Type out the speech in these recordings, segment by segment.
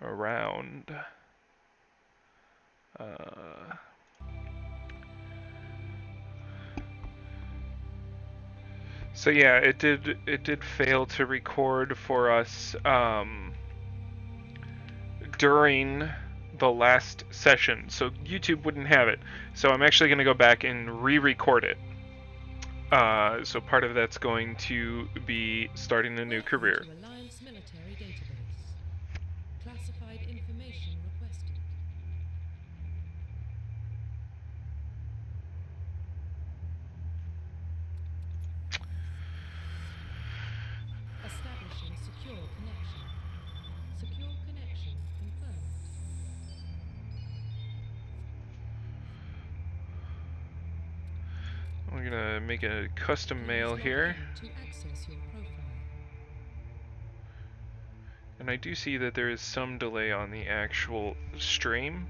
around. Uh, so yeah, it did fail to record for us during the last session, so YouTube wouldn't have it. So I'm actually going to go back and re-record it. So part of that's going to be starting a new career. Welcome to Alliance Military Database. Classified information requested. Establishing secure connection. Secure connection confirmed. I'm gonna make a custom mail Please log here. in to access your profile. And I do see that there is some delay on the actual stream.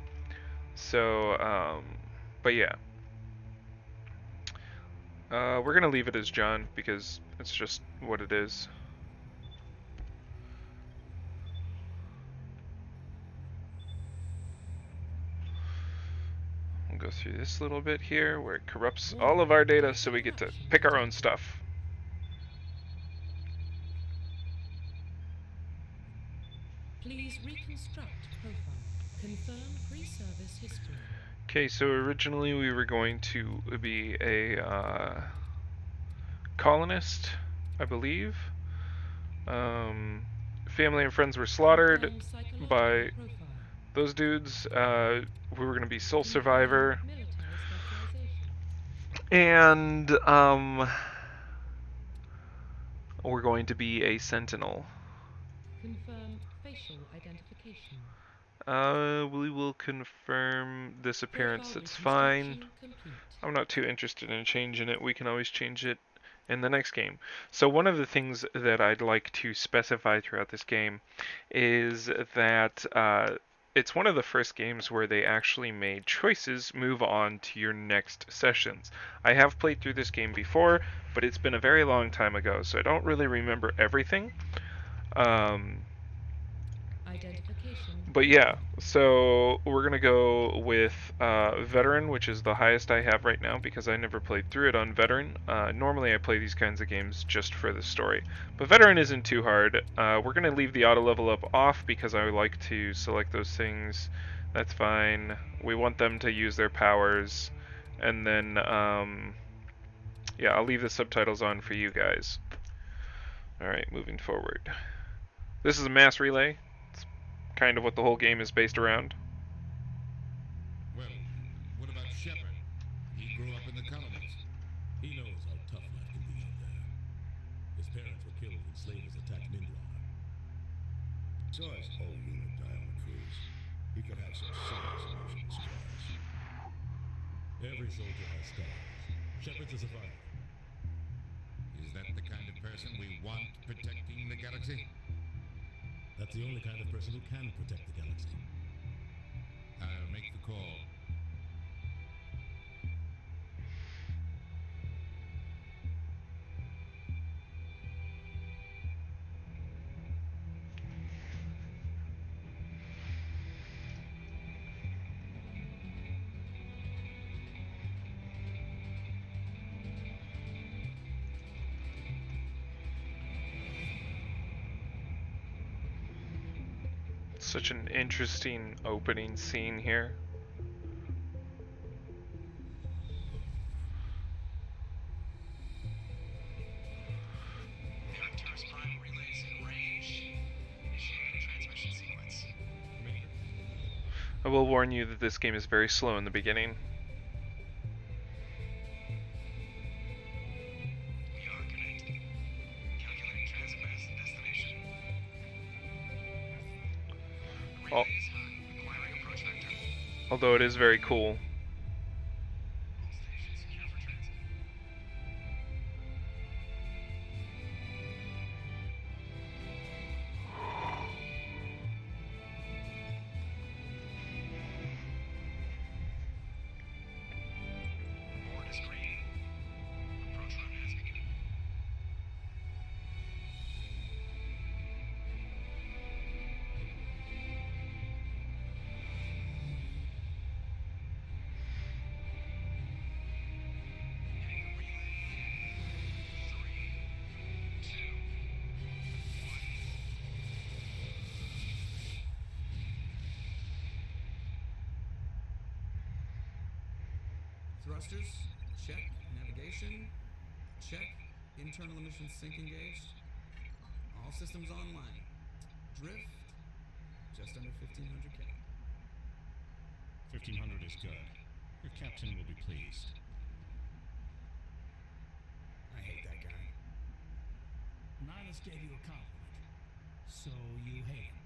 So, but yeah. We're gonna leave it as John because it's just what it is. We'll go through this little bit here where it corrupts all of our data so we get to pick our own stuff. Please reconstruct profile. Confirm pre-service history. Okay, so originally we were going to be a colonist, I believe. Family and friends were slaughtered by those dudes. We were going to be sole survivor. And we're going to be a sentinel. Confirm facial identification. We will confirm this appearance. It's fine. I'm not too interested in changing it. We can always change it in the next game. So one of the things that I'd like to specify throughout this game is that it's one of the first games where they actually made choices move on to your next sessions. I have played through this game before, but it's been a very long time ago, so I don't really remember everything. But yeah, so we're gonna go with Veteran, which is the highest I have right now because I never played through it on Veteran. Normally I play these kinds of games just for the story, but Veteran isn't too hard. We're gonna leave the auto level up off because I like to select those things. That's fine. We want them to use their powers, and then yeah, I'll leave the subtitles on for you guys. All right, moving forward. This is a mass relay. Kind of what the whole game is based around. Well, what about Shepard? He grew up in the colonies. He knows how tough life can be out there. His parents were killed when slavers attacked Mindrar. Saw his whole unit die on the cruise. He could have some serious emotional scars. Every soldier has scars. Shepard's a survivor. Is that the kind of person we want protecting the galaxy? That's the only kind of person who can protect the galaxy. I'll make the call. Such an interesting opening scene here. I will warn you that this game is very slow in the beginning. Although it is very cool. thrusters, check. Navigation, check. Internal emissions sync engaged. All systems online. Drift, just under 1500K. 1500 is good. Your captain will be pleased. I hate that guy. Nihilus gave you a compliment. So you hate him.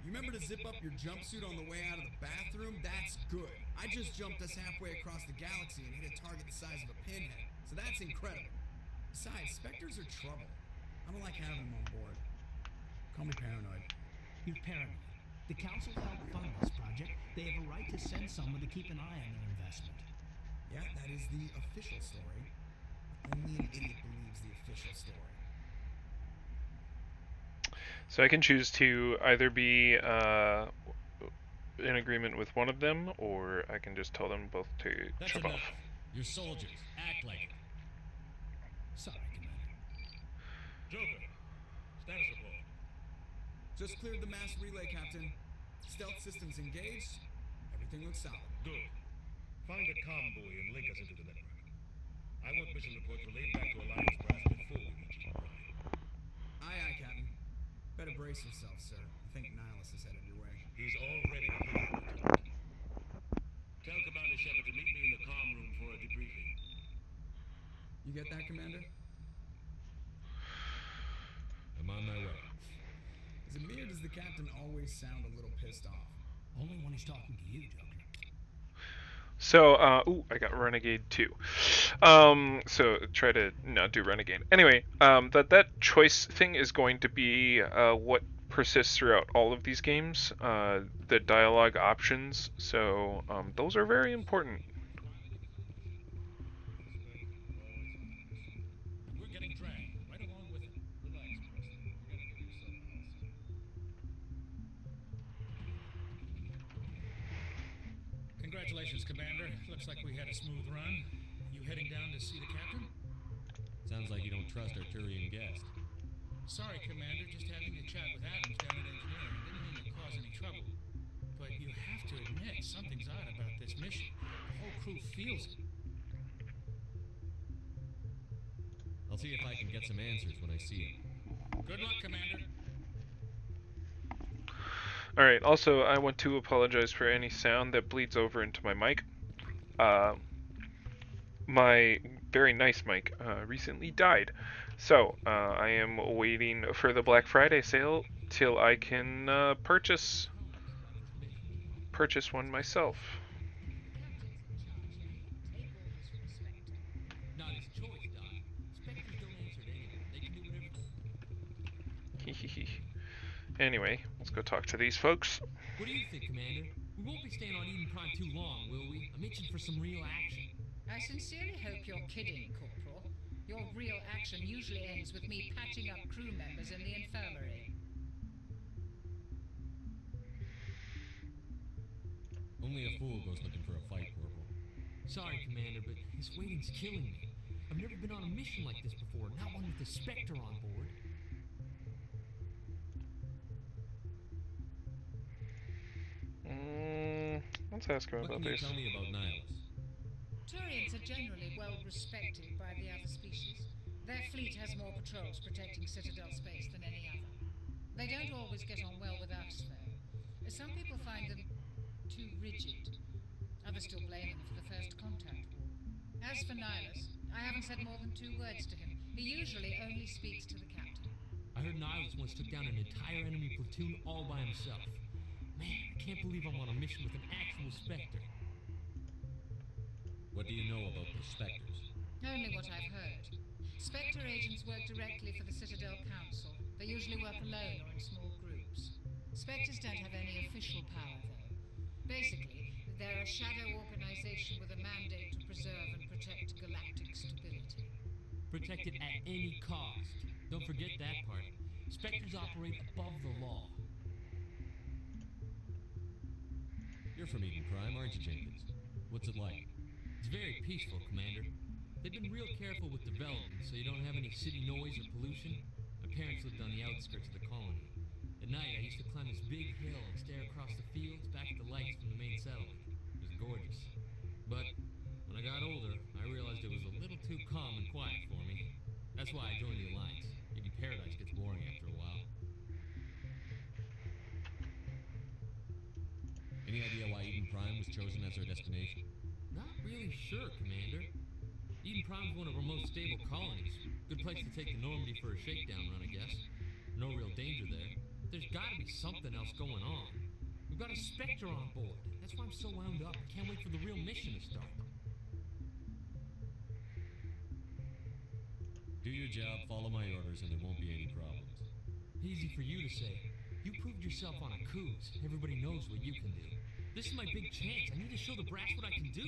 You remember to zip up your jumpsuit on the way out of the bathroom? That's good. I just jumped us halfway across the galaxy and hit a target the size of a pinhead, so that's incredible. Besides, Spectres are trouble. I don't like having them on board. Call me paranoid. You're paranoid. The Council helped fund this project. They have a right to send someone to keep an eye on their investment. Yeah, that is the official story. Only an idiot believes the official story. So I can choose to either be in agreement with one of them, or I can just tell them both to That's chop enough. off. You're soldiers. Act like it. Sorry, Commander. Joker, status report. Just cleared the mass relay, Captain. Stealth systems engaged. Everything looks solid. Good. Find a comm buoy and link us into the network. I want mission reports relayed back to Alliance Brass before we reach Eagle Prime. Aye, Captain. Better brace yourself, sir. I think Nihilus is headed your way. He's already here. Lieutenant. Tell Commander Shepard to meet me in the comm room for a debriefing. You get that, Commander? I'm on my way. Is it me or does the captain always sound a little pissed off? Only when he's talking to you, Joker. So, I got Renegade too. So try to not do Renegade. Anyway, that choice thing is going to be what persists throughout all of these games. The dialogue options. So, those are very important. And we're getting dragged right along with it. Relax, Preston. You're gonna give yourself a health scare. Congratulations, Commander. Looks like we had a smooth run. You heading down to see the captain? Sounds like you don't trust our Turian guest. Sorry, Commander. Just having a chat with Adams down at engineering. Didn't mean to cause any trouble. But you have to admit, something's odd about this mission. The whole crew feels it. I'll see if I can get some answers when I see him. Good luck, Commander. Alright, also I want to apologize for any sound that bleeds over into my mic. My very nice mic recently died. So, I am waiting for the Black Friday sale till I can purchase one myself. Not his choice, Doc. Spectres don't answer to anyone. They can do whatever. Anyway, let's go talk to these folks. What do you think, Commander? We won't be staying on Eden Prime too long, will we? I'm itching for some real action. I sincerely hope you're kidding, Corporal. Your real action usually ends with me patching up crew members in the infirmary. Only a fool goes looking for a fight, Corporal. Sorry, Commander, but this waiting's killing me. I've never been on a mission like this before, not one with a Spectre on board. Let's ask him What about can you this. tell me about Nihilus? Turians are generally well respected by the other species. Their fleet has more patrols protecting Citadel space than any other. They don't always get on well with us, though. Some people find them too rigid. Others still blame them for the First Contact War. As for Nihilus, I haven't said more than 2 words to him. He usually only speaks to the captain. I heard Nihilus once took down an entire enemy platoon all by himself. Man, I can't believe I'm on a mission with an actual Spectre. What do you know about the Spectres? Only what I've heard. Spectre agents work directly for the Citadel Council. They usually work alone or in small groups. Spectres don't have any official power, though. Basically, they're a shadow organization with a mandate to preserve and protect galactic stability. Protect it at any cost. Don't forget that part. Spectres operate above the law. You're from Eden Prime, aren't you, Jenkins? What's it like? It's very peaceful, Commander. They've been real careful with development, so you don't have any city noise or pollution. My parents lived on the outskirts of the colony. At night, I used to climb this big hill and stare across the fields back at the lights from the main settlement. It was gorgeous. But I got older, I realized it was a little too calm and quiet for me. That's why I joined the Alliance. Even Paradise gets boring after a while. Any idea why Eden Prime was chosen as our destination? Not really sure, Commander. Eden Prime's one of our most stable colonies. Good place to take the Normandy for a shakedown run, I guess. No real danger there. There's gotta be something else going on. We've got a Spectre on board. That's why I'm so wound up. I can't wait for the real mission to start. Do your job, follow my orders, and there won't be any problems. Easy for you to say. You proved yourself on a cruise. Everybody knows what you can do. This is my big chance. I need to show the brass what I can do.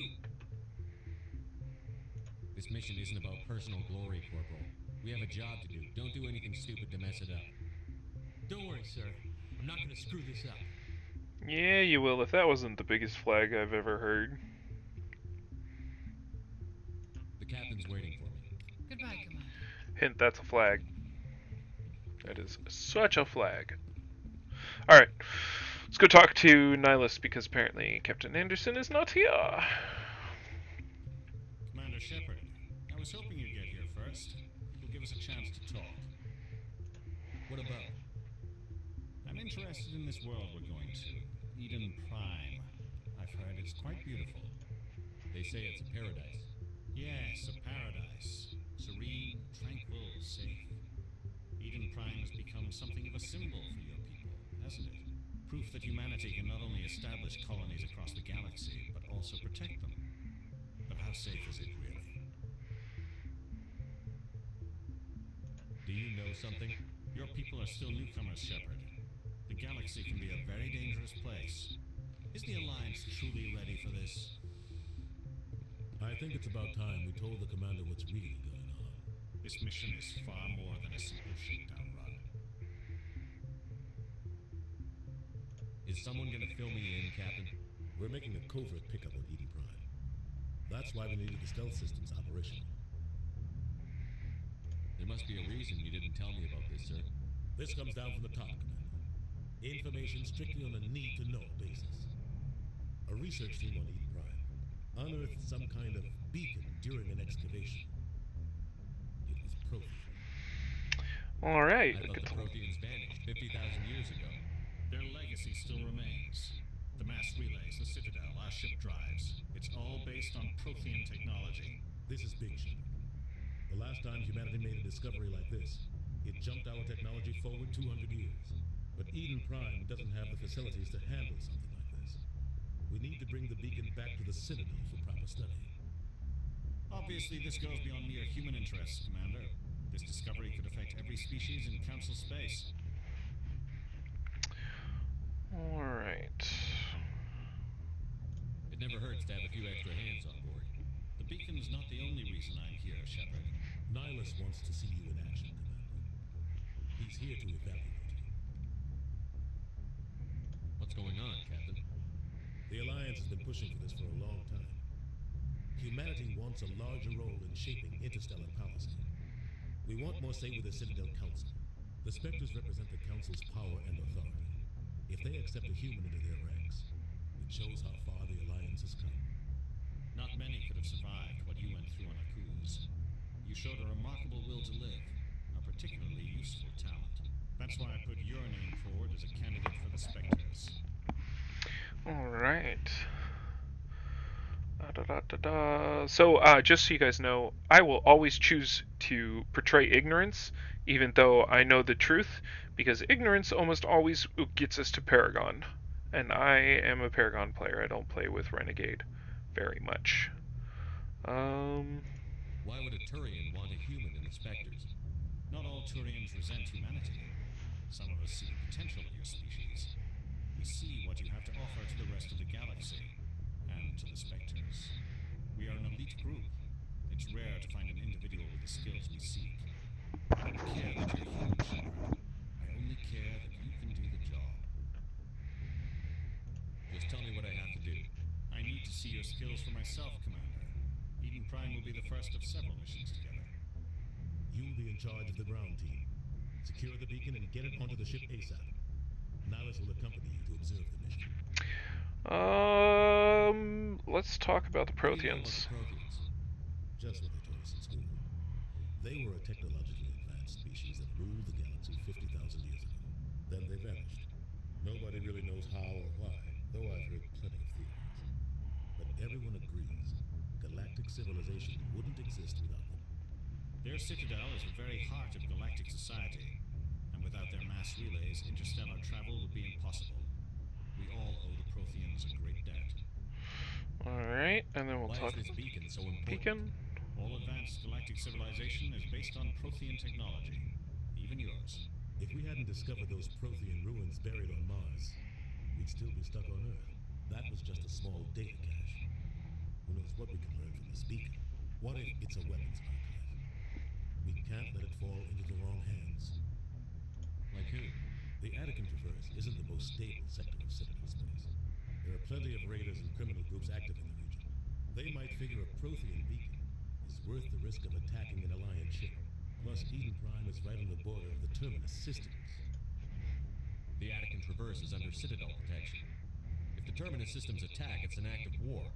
This mission isn't about personal glory, Corporal. We have a job to do. Don't do anything stupid to mess it up. Don't worry, sir. I'm not gonna screw this up. Yeah, you will if that wasn't the biggest flag I've ever heard. The captain's waiting for me. Goodbye, Commander. Hint, that's a flag. That is such a flag. Alright, let's go talk to Nihilus because apparently Captain Anderson is not here. Commander Shepard, I was hoping you'd get here first. It'll give us a chance to talk. What about? I'm interested in this world we're going to. Eden Prime. I've heard it's quite beautiful. They say it's a paradise. Yes, a paradise. Serene, tranquil, safe. Eden Prime has become something of a symbol for your people, hasn't it? Proof that humanity can not only establish colonies across the galaxy, but also protect them. But how safe is it really? Do you know something? Your people are still newcomers, Shepard. The galaxy can be a very dangerous place. Is the Alliance truly ready for this? I think it's about time we told the commander what's really going on. This mission is far more than a simple shakedown run. Is someone gonna fill me in, Captain? We're making a covert pickup on Eden Prime. That's why we needed the stealth systems operational. There must be a reason you didn't tell me about this, sir. This comes down from the top, Commander. Information strictly on a need-to-know basis. A research team on Eden Prime unearthed some kind of beacon during an excavation. It was Prothean. Alright. I thought the Protheans vanished 50,000 years ago. Their legacy still remains. The mass relays, the Citadel, our ship drives. It's all based on Prothean technology. This is big, Shepard. The last time humanity made a discovery like this, it jumped our technology forward 200 years. But Eden Prime doesn't have the facilities to handle something like this. We need to bring the beacon back to the Citadel for proper study. Obviously, this goes beyond mere human interests, Commander. This discovery could affect every species in Council space. Alright. It never hurts to have a few extra hands on board. The beacon's not the only reason I'm here, Shepard. Nihilus wants to see you in action, Commander. He's here to evaluate you. What's going on, Captain? The Alliance has been pushing for this for a long time. Humanity wants a larger role in shaping interstellar policy. We want more say with the Citadel Council. The Spectres represent the Council's power and authority. If they accept a human into their ranks, it shows how far the Alliance has come. Not many could have survived what you went through on a cruise. You showed a remarkable will to live, a particularly useful talent. That's why I put your name forward as a candidate for the Spectres. Alright. So, just so you guys know, I will always choose to portray ignorance, even though I know the truth, because ignorance almost always gets us to Paragon. And I am a Paragon player. I don't play with Renegade very much. Why would a Turian want a human in the Spectres? Not all Turians resent humanity. Some of us see the potential of your species. We see what you have to offer to the rest of the galaxy, and to the Spectres. We are an elite group. It's rare to find an individual with the skills we seek. I don't care that you're human, Shepard. I only care that you can do the job. Just tell me what I have to do. I need to see your skills for myself, Commander. Eden Prime will be the first of several missions together. You'll be in charge of the ground team. Secure the beacon and get it onto the ship ASAP. Nihilus will accompany you to observe the mission. Let's talk about the What do you know about Protheans. the Protheans? Just what they taught us in school. They were a technologically advanced species that ruled the galaxy 50,000 years ago. Then they vanished. Nobody really knows how or why, though I've heard plenty of theories. But everyone agrees galactic civilization wouldn't exist without them. Their citadel is the very heart of galactic society, and without their mass relays, interstellar travel would be impossible. We all owe the Protheans a great debt. Alright, and then we'll Why talk is this about beacon so important? Beacon. All advanced galactic civilization is based on Prothean technology, even yours. If we hadn't discovered those Prothean ruins buried on Mars, we'd still be stuck on Earth. That was just a small data cache. Who knows what we can learn from this beacon? What if it's a weapons archive? We can't let it fall into the wrong hands. Like who? The Attican Traverse isn't the most stable sector of Citadel space. There are plenty of raiders and criminal groups active in the region. They might figure a Prothean beacon is worth the risk of attacking an Alliance ship. Plus, Eden Prime is right on the border of the Terminus systems. The Attican Traverse is under Citadel protection. If the Terminus systems attack, it's an act of war.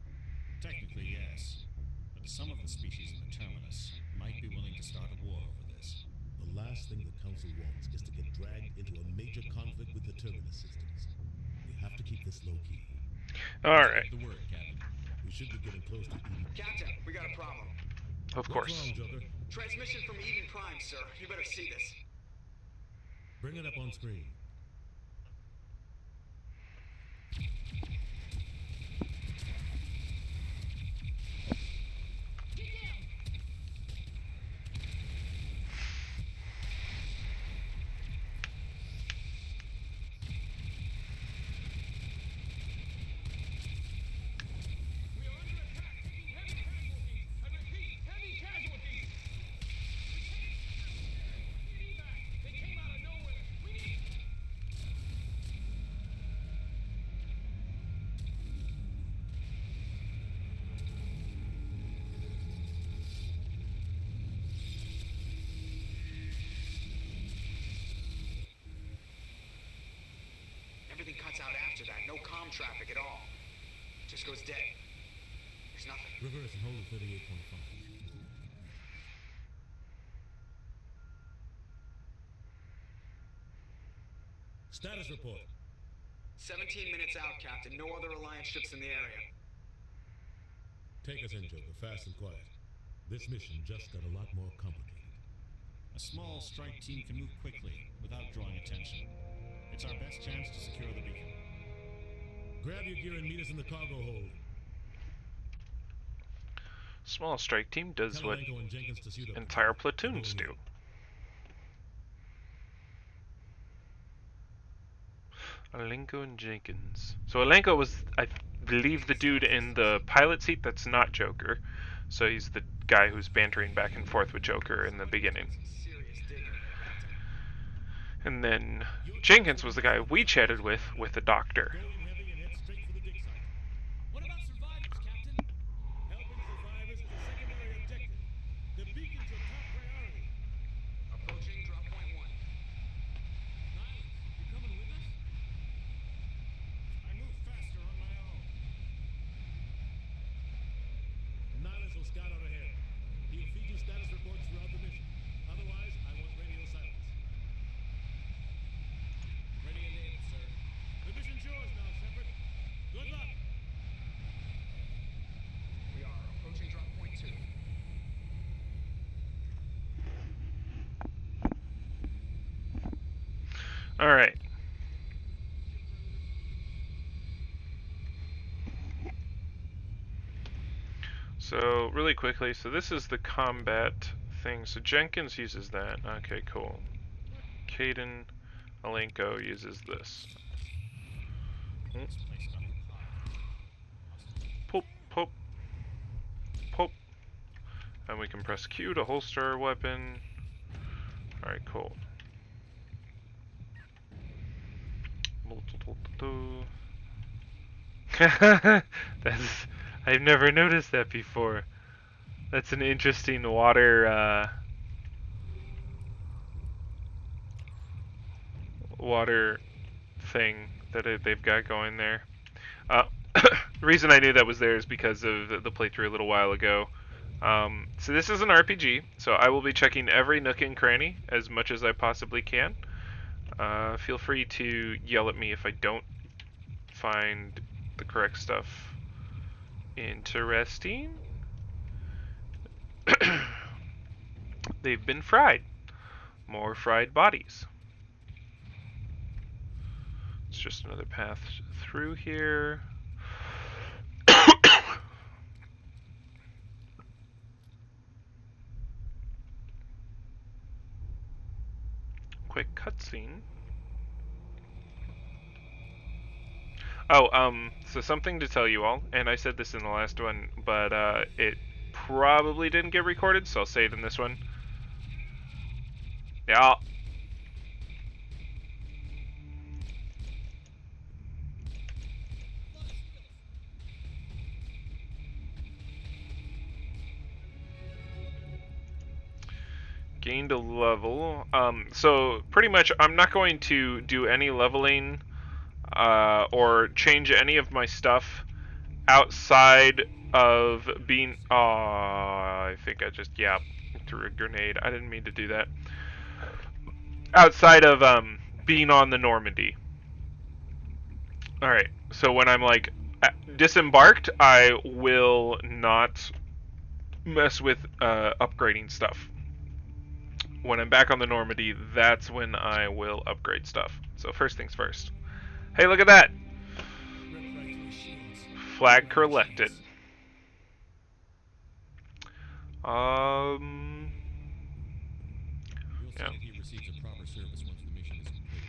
Technically, yes. But some of the species in the Terminus might be willing to start a war over this. The last thing the Council wants is to get dragged into a major conflict with the Terminus systems. We have to keep this low-key. Alright. The word, Captain. We should be getting close to Eden. Captain, we got a problem. Of course. What's wrong, Joker? Transmission from Eden Prime, sir. You better see this. Bring it up on screen. Everything cuts out after that. No comm traffic at all. Just goes dead. There's nothing. Reverse and hold at 38.5. Status report. 17 minutes out, Captain. No other Alliance ships in the area. Take us in, Joker, fast and quiet. This mission just got a lot more complicated. A small strike team can move quickly without drawing attention. It's our best chance to secure the beacon. Grab your gear and meet us in the cargo hold. Small strike team does Tell what Alenko and Jenkins to suit up. entire platoons do. Alenko and Jenkins. So Alenko was, I believe, the dude in the pilot seat that's not Joker. So he's the guy who's bantering back and forth with Joker in the beginning. Serious digging there, Captain. And then Jenkins was the guy we chatted with the doctor. Go in heavy and head straight for the dig site. What about survivors, Captain? Helping survivors is a secondary objective. The beacon's your top priority. Approaching drop point 1. Niles, you coming with us? I move faster on my own. Niles will scout out ahead. He'll feed you status reports throughout the mission. Otherwise, I want radio silence. Ready and able, sir. The mission's yours now, Shepard. Good luck. We are approaching drop point 2. Alright. So, really quickly, so this is the combat thing. So Jenkins uses that. Okay, cool. Caden Alenko uses this. Pop, pop, pop. And we can press Q to holster our weapon. Alright, cool. That's, I've never noticed that before. That's an interesting water water thing that they've got going there. The reason I knew that was there is because of the playthrough a little while ago. So this is an RPG, so I will be checking every nook and cranny as much as I possibly can. Feel free to yell at me if I don't find the correct stuff interesting. They've been fried. More fried bodies. It's just another path through here. Quick cutscene. Oh, so something to tell you all, and I said this in the last one, but it probably didn't get recorded, so I'll say it in this one. Yeah. Gained a level. So pretty much I'm not going to do any leveling or change any of my stuff outside of being. I think I just threw a grenade. I didn't mean to do that. Outside of being on the Normandy. All right. So when I'm like disembarked, I will not mess with upgrading stuff. When I'm back on the Normandy, that's when I will upgrade stuff. So first things first. Hey, look at that! Flag collected. We'll see that he receives a proper service once the mission is complete.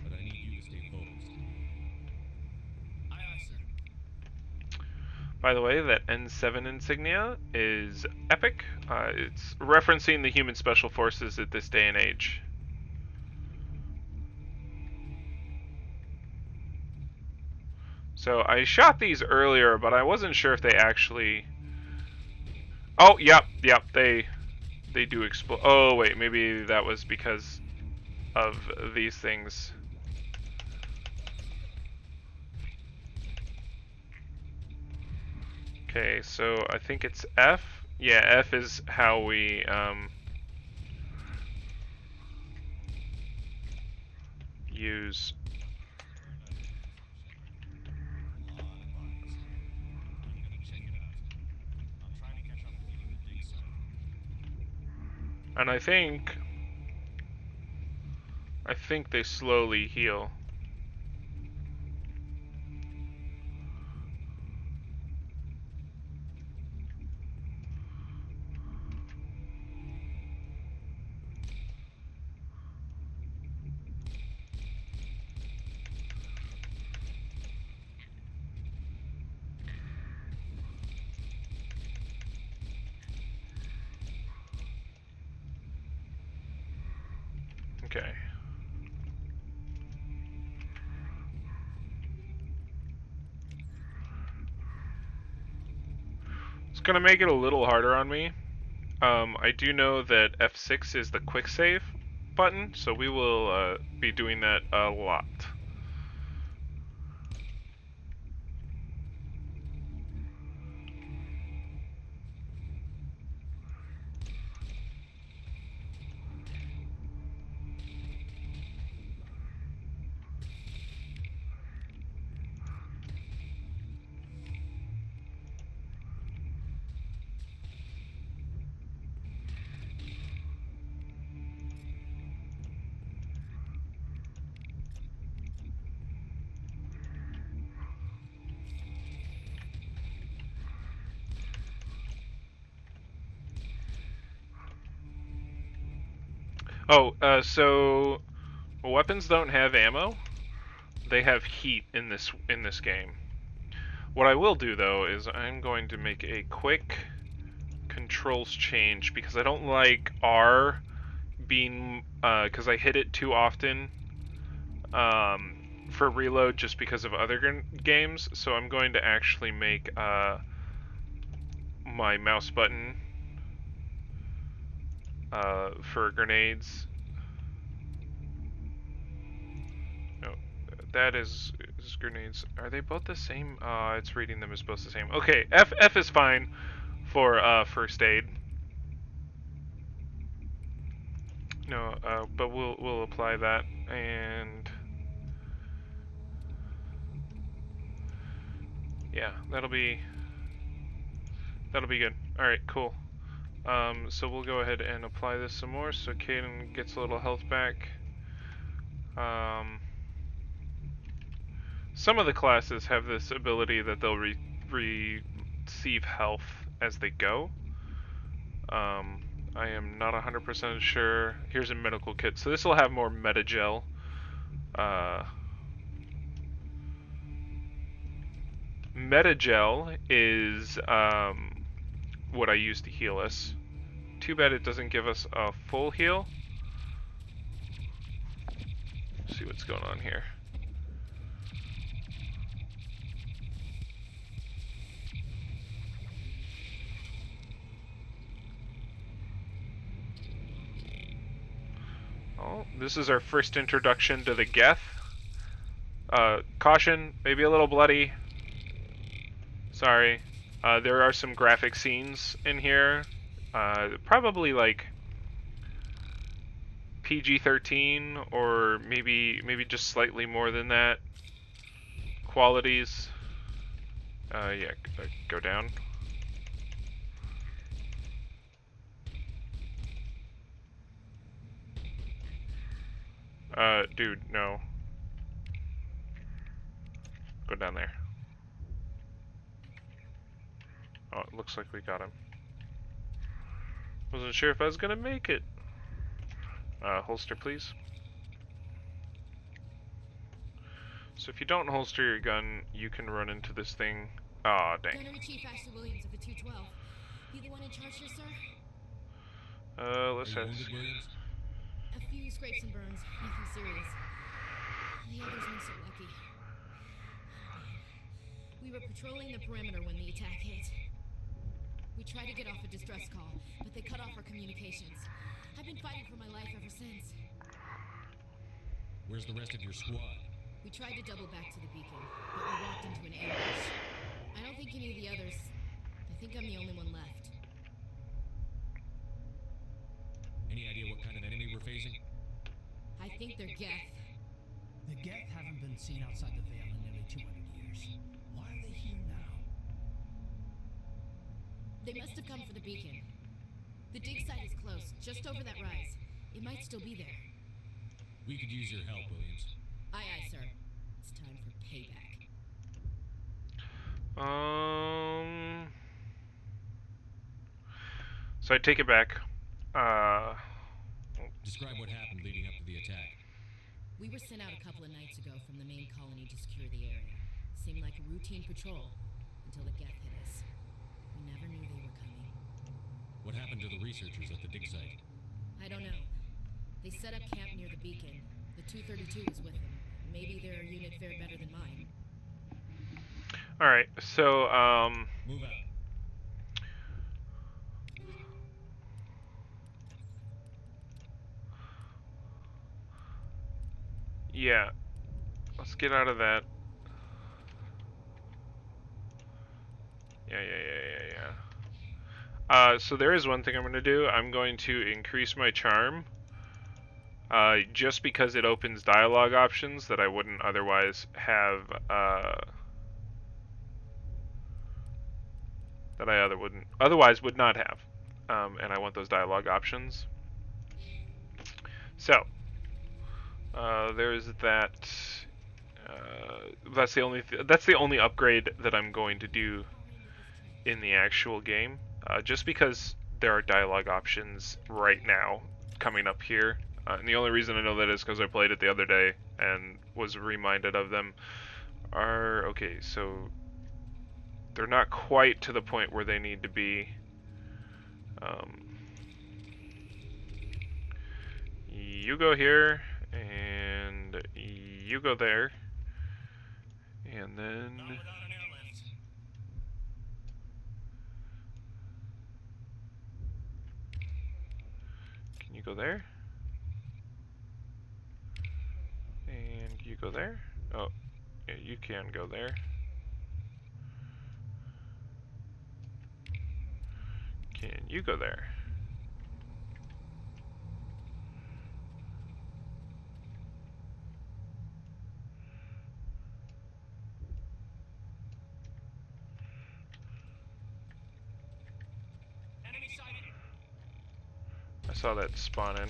But I need you to stay focused. Aye, aye, sir. By the way, that N7 insignia is epic. It's referencing the human special forces at this day and age. So I shot these earlier, but I wasn't sure if they actually... Oh, yep, they do explode. Oh, wait, maybe that was because of these things. Okay, so I think it's F. Yeah, F is how we use. And I think they slowly heal. Okay. It's gonna make it a little harder on me. I do know that F6 is the quick save button, so we will be doing that a lot. Oh, so weapons don't have ammo. They have heat in this game. What I will do though is I'm going to make a quick controls change because I don't like R being because I hit it too often for reload just because of other games. So I'm going to actually make my mouse button for grenades. No, that is grenades. Are they both the same? It's reading them as both the same. Okay, F is fine for first aid. No, but we'll apply that, and yeah, that'll be good. All right, cool. So we'll go ahead and apply this some more, so Caden gets a little health back. Some of the classes have this ability that they'll receive health as they go. I am not 100% sure. Here's a medical kit. So this will have more metagel. Metagel is what I use to heal us. Too bad it doesn't give us a full heal. Let's see what's going on here. Oh, this is our first introduction to the Geth. Caution, maybe a little bloody. Sorry. There are some graphic scenes in here. Probably like PG-13 or maybe just slightly more than that. Qualities. Yeah, go down. Dude, no. Go down there. Oh, it looks like we got him. Wasn't sure if I was gonna make it. Holster, please. So if you don't holster your gun, you can run into this thing. Aw, dang. Gunnery Chief Ashley Williams of the 212. You the one in charge here, sir? Let's Are you have... wounded, Williams? A few scrapes and burns, nothing serious. The others weren't so lucky. Oh, man. We were patrolling the perimeter when the attack hit. We tried to get off a distress call, but they cut off our communications. I've been fighting for my life ever since. Where's the rest of your squad? We tried to double back to the beacon, but we walked into an ambush. I don't think any of the others... I think I'm the only one left. Any idea what kind of enemy we're facing? I think they're Geth. The Geth haven't been seen outside the Veil in nearly 200 years. Why are they here now? They must have come for the beacon. The dig site is close, just over that rise. It might still be there. We could use your help, Williams. Aye, aye, sir. It's time for payback. So I take it back. Describe what happened leading up to the attack. We were sent out a couple of nights ago from the main colony to secure the area. Seemed like a routine patrol until the Geth hit us. We never knew they were coming. What happened to the researchers at the dig site? I don't know. They set up camp near the beacon. The 232 was with them. Maybe their unit fared better than mine. Alright, so, Move out. yeah. Let's get out of that. Yeah. So there is one thing I'm going to do. I'm going to increase my charm. Just because it opens dialogue options that I wouldn't otherwise have, that I otherwise would not have. And I want those dialogue options. So, there's that. That's the only upgrade that I'm going to do in the actual game. Just because there are dialogue options right now coming up here. And the only reason I know that is because I played it the other day and was reminded of them. Okay, so they're not quite to the point where they need to be. You go here, and you go there, and then... Not without an airlift. Can you go there? And you go there? Oh, yeah, you can go there. Can you go there? Enemy sighted. I saw that spawn in.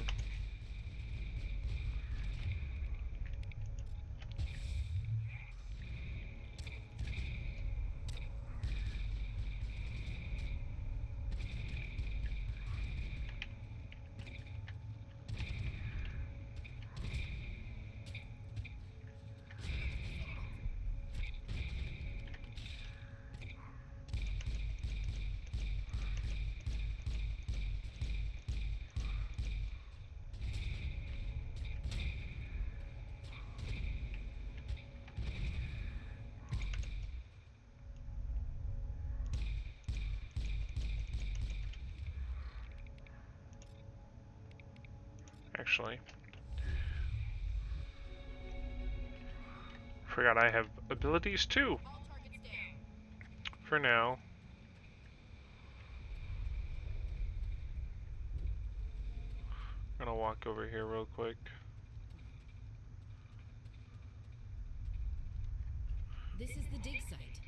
Actually, forgot I have abilities too. All targets down. For now. I'm gonna walk over here real quick. This is the dig site.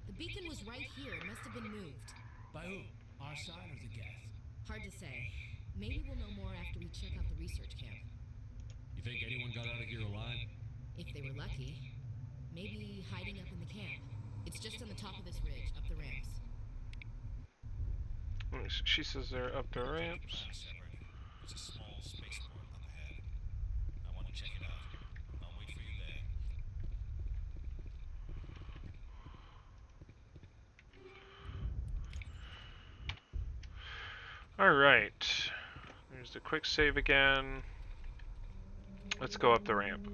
The beacon was right here. It must have been moved. By who? Our side or the Geth? Hard to say. Maybe we'll know more after we check out the research camp. You think anyone got out of here alive? If they were lucky. Maybe hiding up in the camp. It's just on the top of this ridge, up the ramps. She says they're up the ramps. Shepard. There's a small spaceport up ahead. I want to check it out. I'll wait for you there. Alright. There's the quick save again. Let's go up the ramp.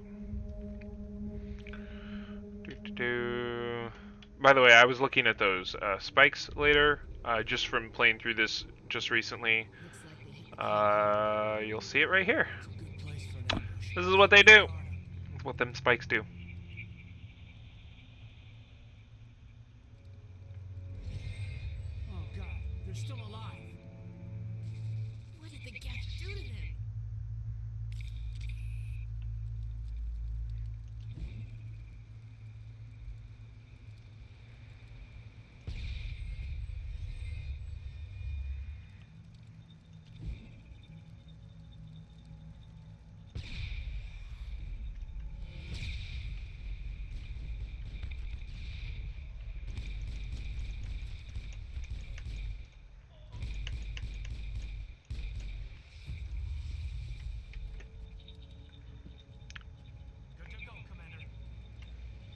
By the way, I was looking at those spikes later, just from playing through this just recently. You'll see it right here. This is what they do. It's what them spikes do. Oh god, they're still alive. What did the Geth do to them?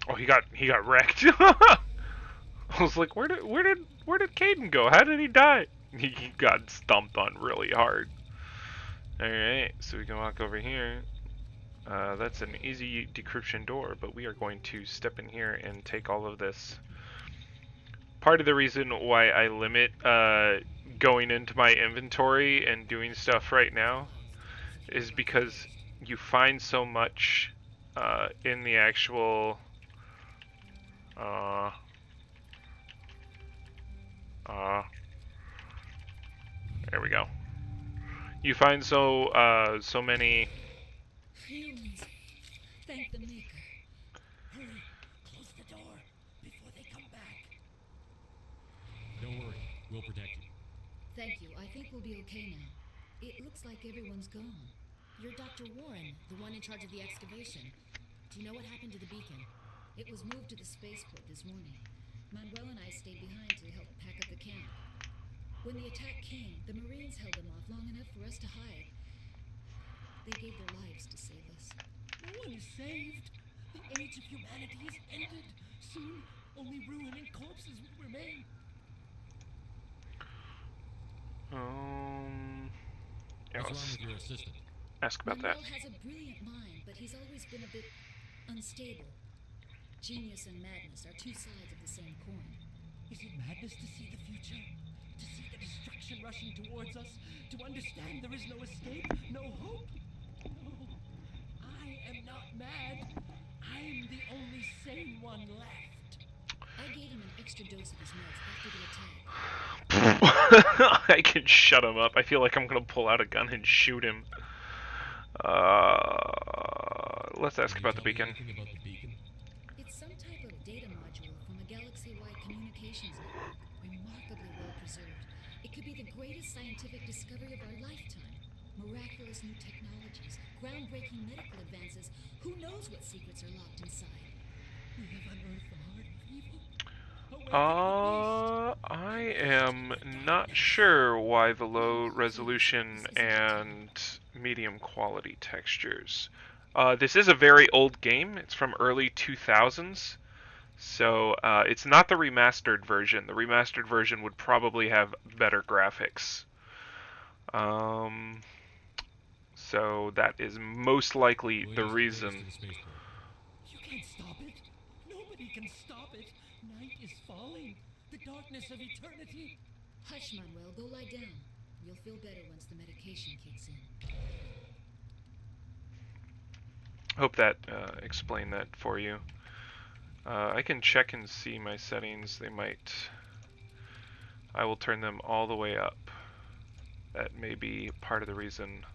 Oh, he got wrecked. I was like, where did Caden go? How did he die? He got stomped on really hard. All right, so we can walk over here. That's an easy decryption door, but we are going to step in here and take all of this. Part of the reason why I limit going into my inventory and doing stuff right now is because you find so much in the actual there we go. You find so many. Humans. Thank the Maker. Hurry, close the door before they come back. Don't worry, we'll protect you. Thank you. I think we'll be okay now. It looks like everyone's gone. You're Dr. Warren, the one in charge of the excavation. Do you know what happened to the beacon? It was moved to the spaceport this morning. Manuel and I stayed behind to help pack up the camp. When the attack came, the Marines held them off long enough for us to hide. They gave their lives to save us. No one is saved. The age of humanity is ended. Soon, only ruin and corpses will remain. Yeah, What's wrong let's with your assistant? ask about that. Manuel has a brilliant mind, but he's always been a bit unstable. Genius and madness are two sides of the same coin. Is it madness to see the future? To see the destruction rushing towards us? To understand there is no escape? No hope? No. I am not mad. I am the only sane one left. I gave him an extra dose of his meds after the attack. I can shut him up. I feel like I'm gonna pull out a gun and shoot him. Let's ask about the beacon. Anything about the beacon? It's some type of data module from a galaxy-wide communications network, remarkably well preserved. It could be the greatest scientific discovery of our lifetime. Miraculous new technologies, groundbreaking medical advances. Who knows what secrets are locked inside? We have unearthed the heart of evil. Awakened the I am not sure why the low resolution and medium quality textures. This is a very old game. It's from early 2000s. So it's not the remastered version. The remastered version would probably have better graphics. So that is most likely the reason. You can't stop it. Nobody can stop it. Night is falling. The darkness of eternity. Hush, Manuel. Go lie down. You'll feel better once the medication kicks in. Hope that explained that for you. I can check and see my settings. They might. I will turn them all the way up. That may be part of the reason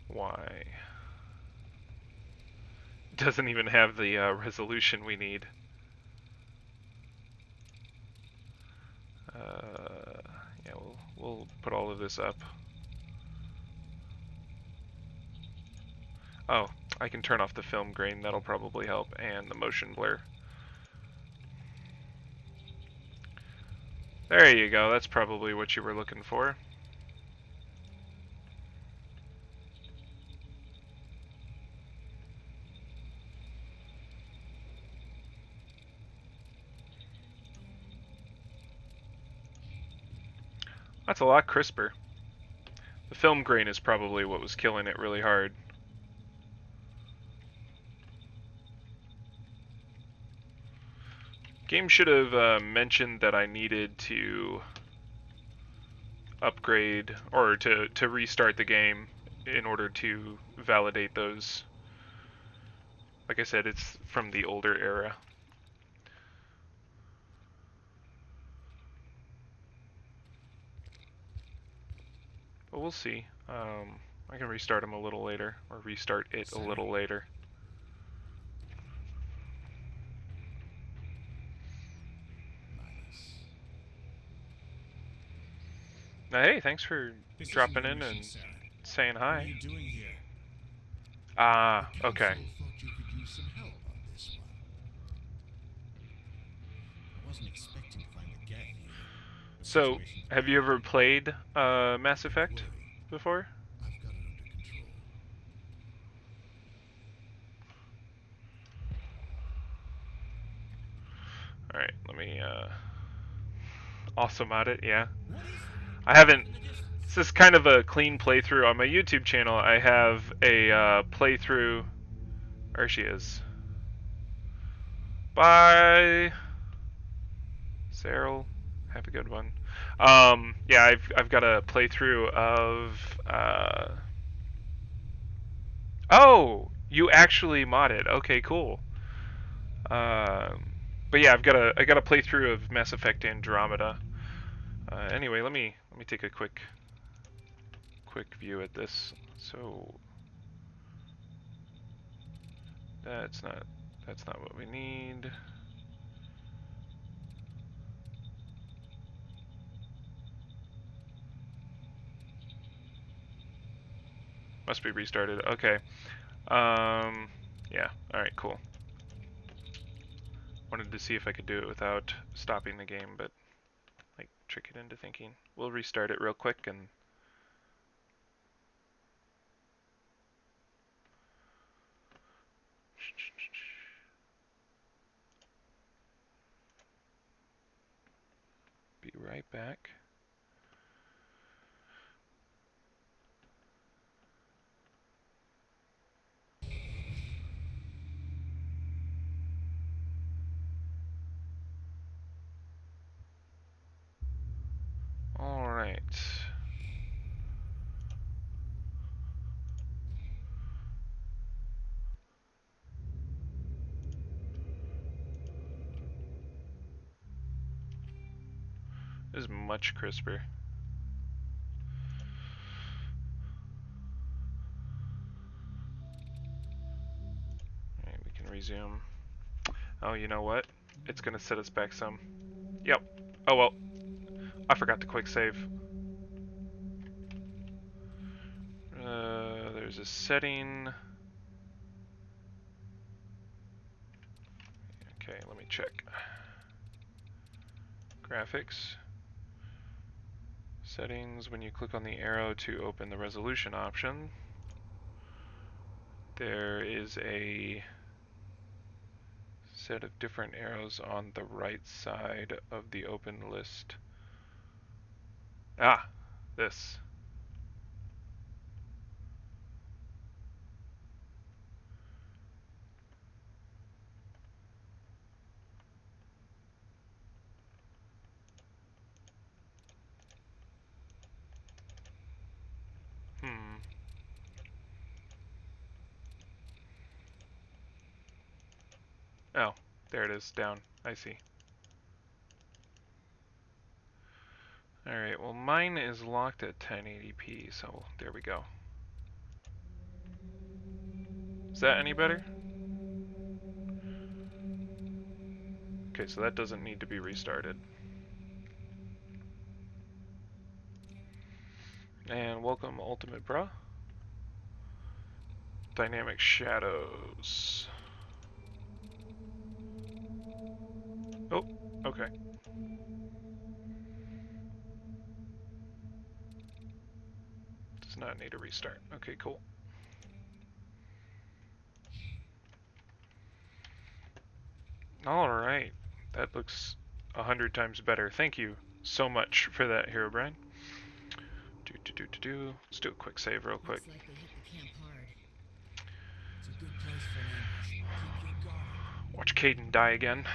why. It doesn't even have the resolution we need. Yeah, we'll put all of this up. Oh, I can turn off the film grain. That'll probably help, and the motion blur. There you go. That's probably what you were looking for. That's a lot crisper. The film grain is probably what was killing it really hard. Game should have mentioned that I needed to upgrade or to restart the game in order to validate those. Like I said, it's from the older era. But we'll see. I can restart them a little later, or restart it a little later. Hey, thanks for dropping in and saying hi. What are you doing here? Okay. Thought you could use some help on this one. I wasn't expecting to find the gap here. The So, situation's have you ever played Mass Effect before? I've got it under control. Alright, let me also mod it, yeah. I haven't. This is kind of a clean playthrough. On my YouTube channel, I have a playthrough. There she is. Bye, Cyril. Have a good one. Yeah, I've got a playthrough of. Oh, you actually modded. Okay, cool. But yeah, I got a playthrough of Mass Effect Andromeda. Anyway, let me take a quick view at this. So that's not what we need. Must be restarted. Okay. Yeah. All right. Cool. Wanted to see if I could do it without stopping the game, but like trick it into thinking. We'll restart it real quick and. Be right back. All right. This is much crisper. Alright, we can resume. Oh, you know what? It's gonna set us back some. Yep. Oh well. I forgot to quick save. There's a setting. Okay, let me check. Graphics. Settings, when you click on the arrow to open the resolution option, there is a set of different arrows on the right side of the open list. Ah, this. Hmm. Oh, there it is, down. I see. Alright, well mine is locked at 1080p, so there we go. Is that any better? Okay, so that doesn't need to be restarted. And welcome Ultimate Bra. Dynamic shadows. Oh, okay. Does not need a restart. Okay, cool. Alright. That looks 100 times better. Thank you so much for that, Herobrine. Let's do a quick save real quick. Looks like they hit the camp hard. It's a good place for an ambush. Keep your guard up. Watch Caden die again.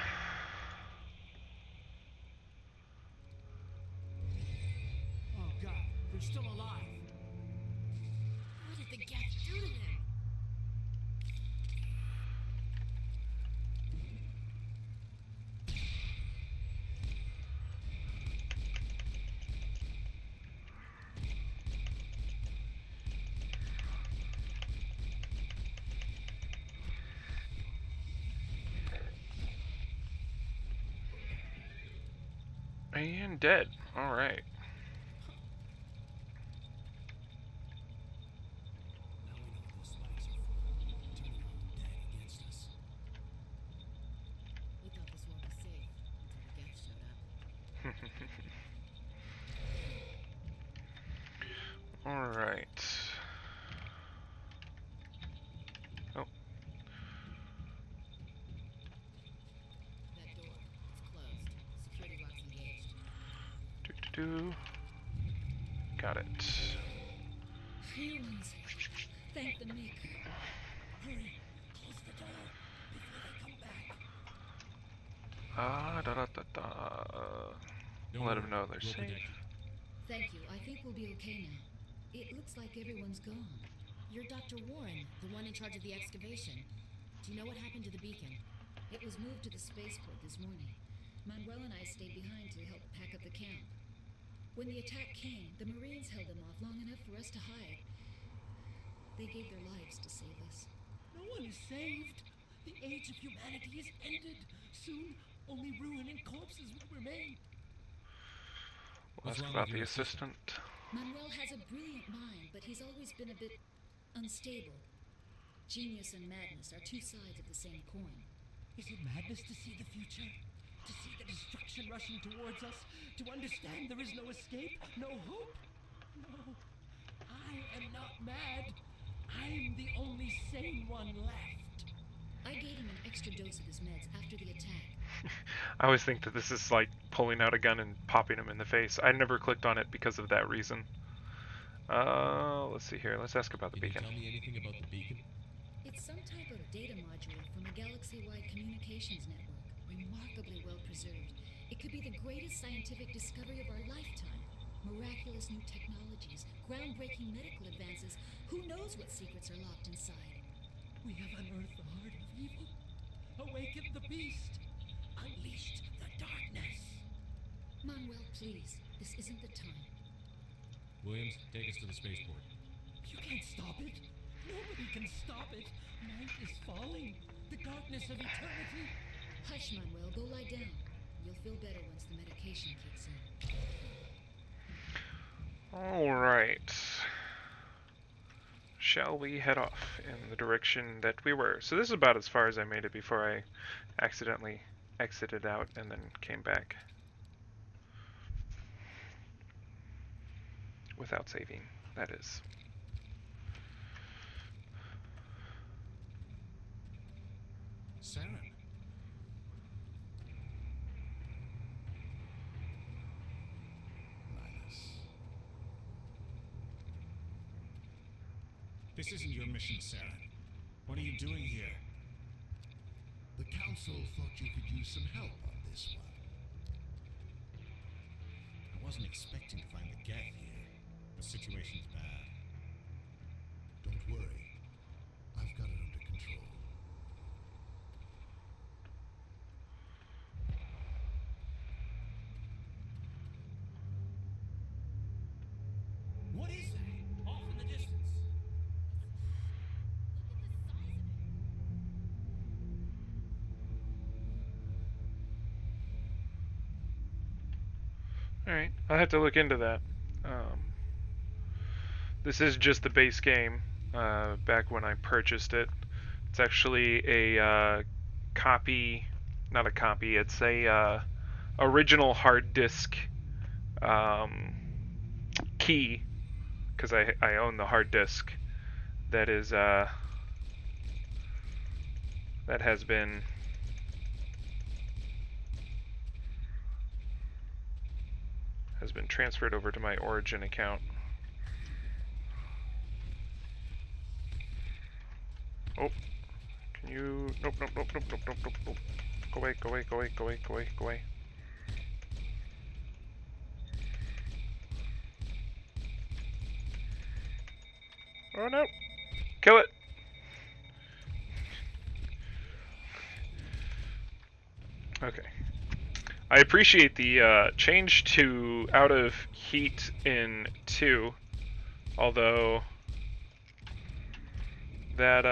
Oh god, they're still alive. What did the Geth do to them? And dead. Alright. Now we know what those spikes are for. Turning our own dead against us. We thought this won't be safe until the Geth showed up. Alright. Oh. That door, it's closed. Security locks engaged. Got it. Humans. Thank the Maker. Hurry, close the door before they come back. Don't Let worry, them know they're we'll safe. protect you. Thank you. I think we'll be okay now. It looks like everyone's gone. You're Dr. Warren, the one in charge of the excavation. Do you know what happened to the beacon? It was moved to the spaceport this morning. Manuel and I stayed behind to help pack up the camp. When the attack came, the Marines held them off long enough for us to hide. They gave their lives to save us. No one is saved. The age of humanity is ended. Soon, only ruin and corpses will remain. We'll What's ask wrong about with the your assistant. Manuel has a brilliant mind, but he's always been a bit unstable. Genius and madness are two sides of the same coin. Is it madness to see the future? To see the destruction rushing towards us? To understand there is no escape? No hope? No. I am not mad. I am the only sane one left. I gave him an extra dose of his meds after the attack. I always think that this is like pulling out a gun and popping him in the face. I never clicked on it because of that reason. Let's see here. Let's ask about the Can you beacon. tell me anything about the beacon? It's some type of data module from a galaxy-wide communications network, remarkably well preserved. It could be the greatest scientific discovery of our lifetime. Miraculous new technologies, groundbreaking medical advances. Who knows what secrets are locked inside? We have unearthed the heart of evil, awakened the beast, unleashed the darkness. Manuel, please. This isn't the time. Williams, take us to the spaceport. You can't stop it. Nobody can stop it. Night is falling. The darkness of eternity. Hush, Manuel. Go lie down. You'll feel better once the medication kicks in. Alright. Shall we head off in the direction that we were? So this is about as far as I made it before I accidentally exited out and then came back. Without saving, that is. Saren. This isn't your mission, Saren. What are you doing here? The Council thought you could use some help on this one. I wasn't expecting to find the Geth here. The situation's bad. Don't worry. I've got it under control. What is that? Off in the distance. Alright, I'll have to look into that. This is just the base game, back when I purchased it. It's actually a copy, not a copy, it's a original hard disk key, because I own the hard disk that is, that has been transferred over to my Origin account. Oh, can you? Nope, nope, nope, nope, nope, nope, nope, nope. Go away, go away, go away, go away, go away, go away. Oh no! Kill it! Okay. I appreciate the change to out of heat in 2, although that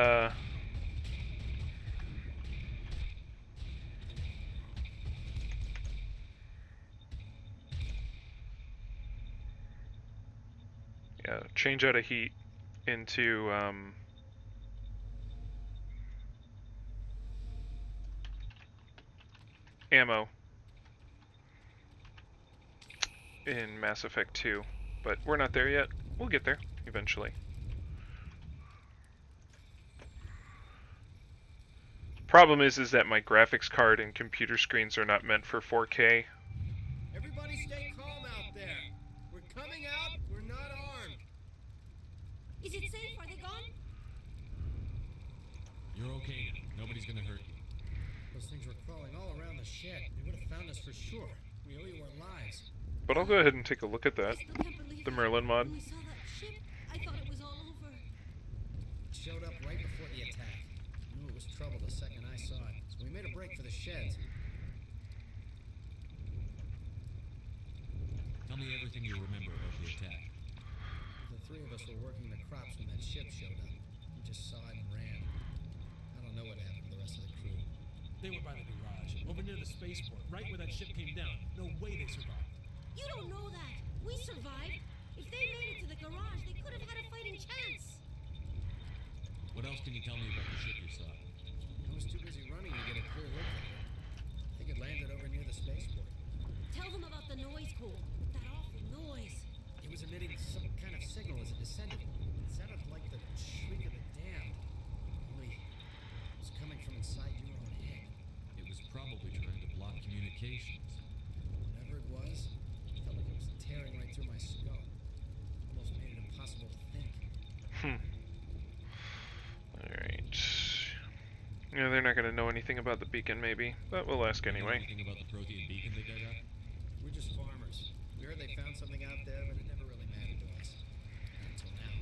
yeah, change out of heat into ammo in Mass Effect 2, but we're not there yet. We'll get there eventually. Problem is that my graphics card and computer screens are not meant for 4K. Everybody stay calm out there. We're coming out. We're not armed. Is it safe? Are they gone? You're okay now. Nobody's gonna hurt you. Those things were crawling all around the shed. They would have found us for sure. We owe you our lives. But I'll go ahead and take a look at that. The Merlin mod. When we saw that ship, I thought it was all over. It showed up right before the attack. Knew it was trouble the second I saw it. So we made a break for the sheds. Tell me everything you remember about the attack. The three of us were working the crops when that ship showed up. We just saw it and ran. I don't know what happened to the rest of the crew. They were by the garage, over near the spaceport, right where that ship came down. No way they survived. You don't know that. We survived. If they made it to the garage, they could have had a fighting chance. What else can you tell me about the ship you saw? I was too busy running to get a clear look at it. I think it landed over near the spaceport. Tell them about the noise, Cole. That awful noise. It was emitting some kind of signal as it descended. It sounded like the shriek of the damned. Only it was coming from inside your own head. It was probably trying to block communications. Whatever it was, it felt like it was tearing right through my skull. Almost made it impossible to think. Alright. Yeah, they're not going to know anything about the beacon, maybe, but we'll ask You know anyway. anything about the Prothean beacon they dug up? We're just farmers. We heard they found something out there, but it never really mattered to us. Not until now.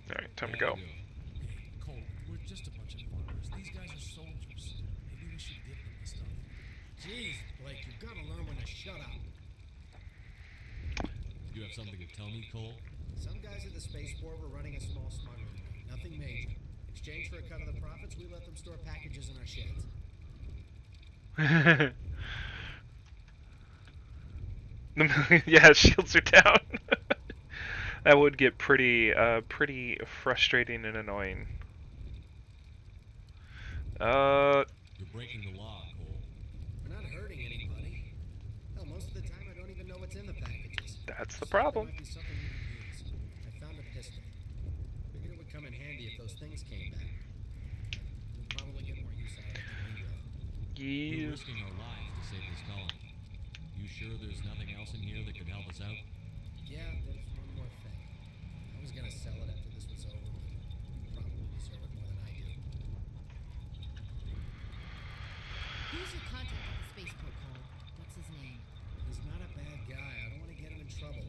Alright, time to go. Hey, Cole, we're just a bunch of farmers. These guys are soldiers. Maybe we should give them the stuff. Jeez, Blake, you've got to learn when to shut up. something to tell me, Cole? Some guys at the spaceport were running a small smuggling ring. Nothing major. In exchange for a cut of the profits, we let them store packages in our sheds. Yeah, shields are down. That would get pretty frustrating and annoying. You're breaking the law, Cole. We're not hurting anybody. Hell, most of the time I don't even know what's in the packages. That's the Just thought problem. There might be something we could use. I found a pistol. Figured it would come in handy if those things came back. We'll probably get more use out of it than we will. We're Yeah. risking our lives to save this colony. You sure there's nothing else in here that could help us out? Yeah, there's one more thing. I was gonna sell it after this was over, but you probably deserve it more than I do. Who's your contact at the spaceport, Cole? What's his name? He's not a bad guy. I don't want to get him in trouble.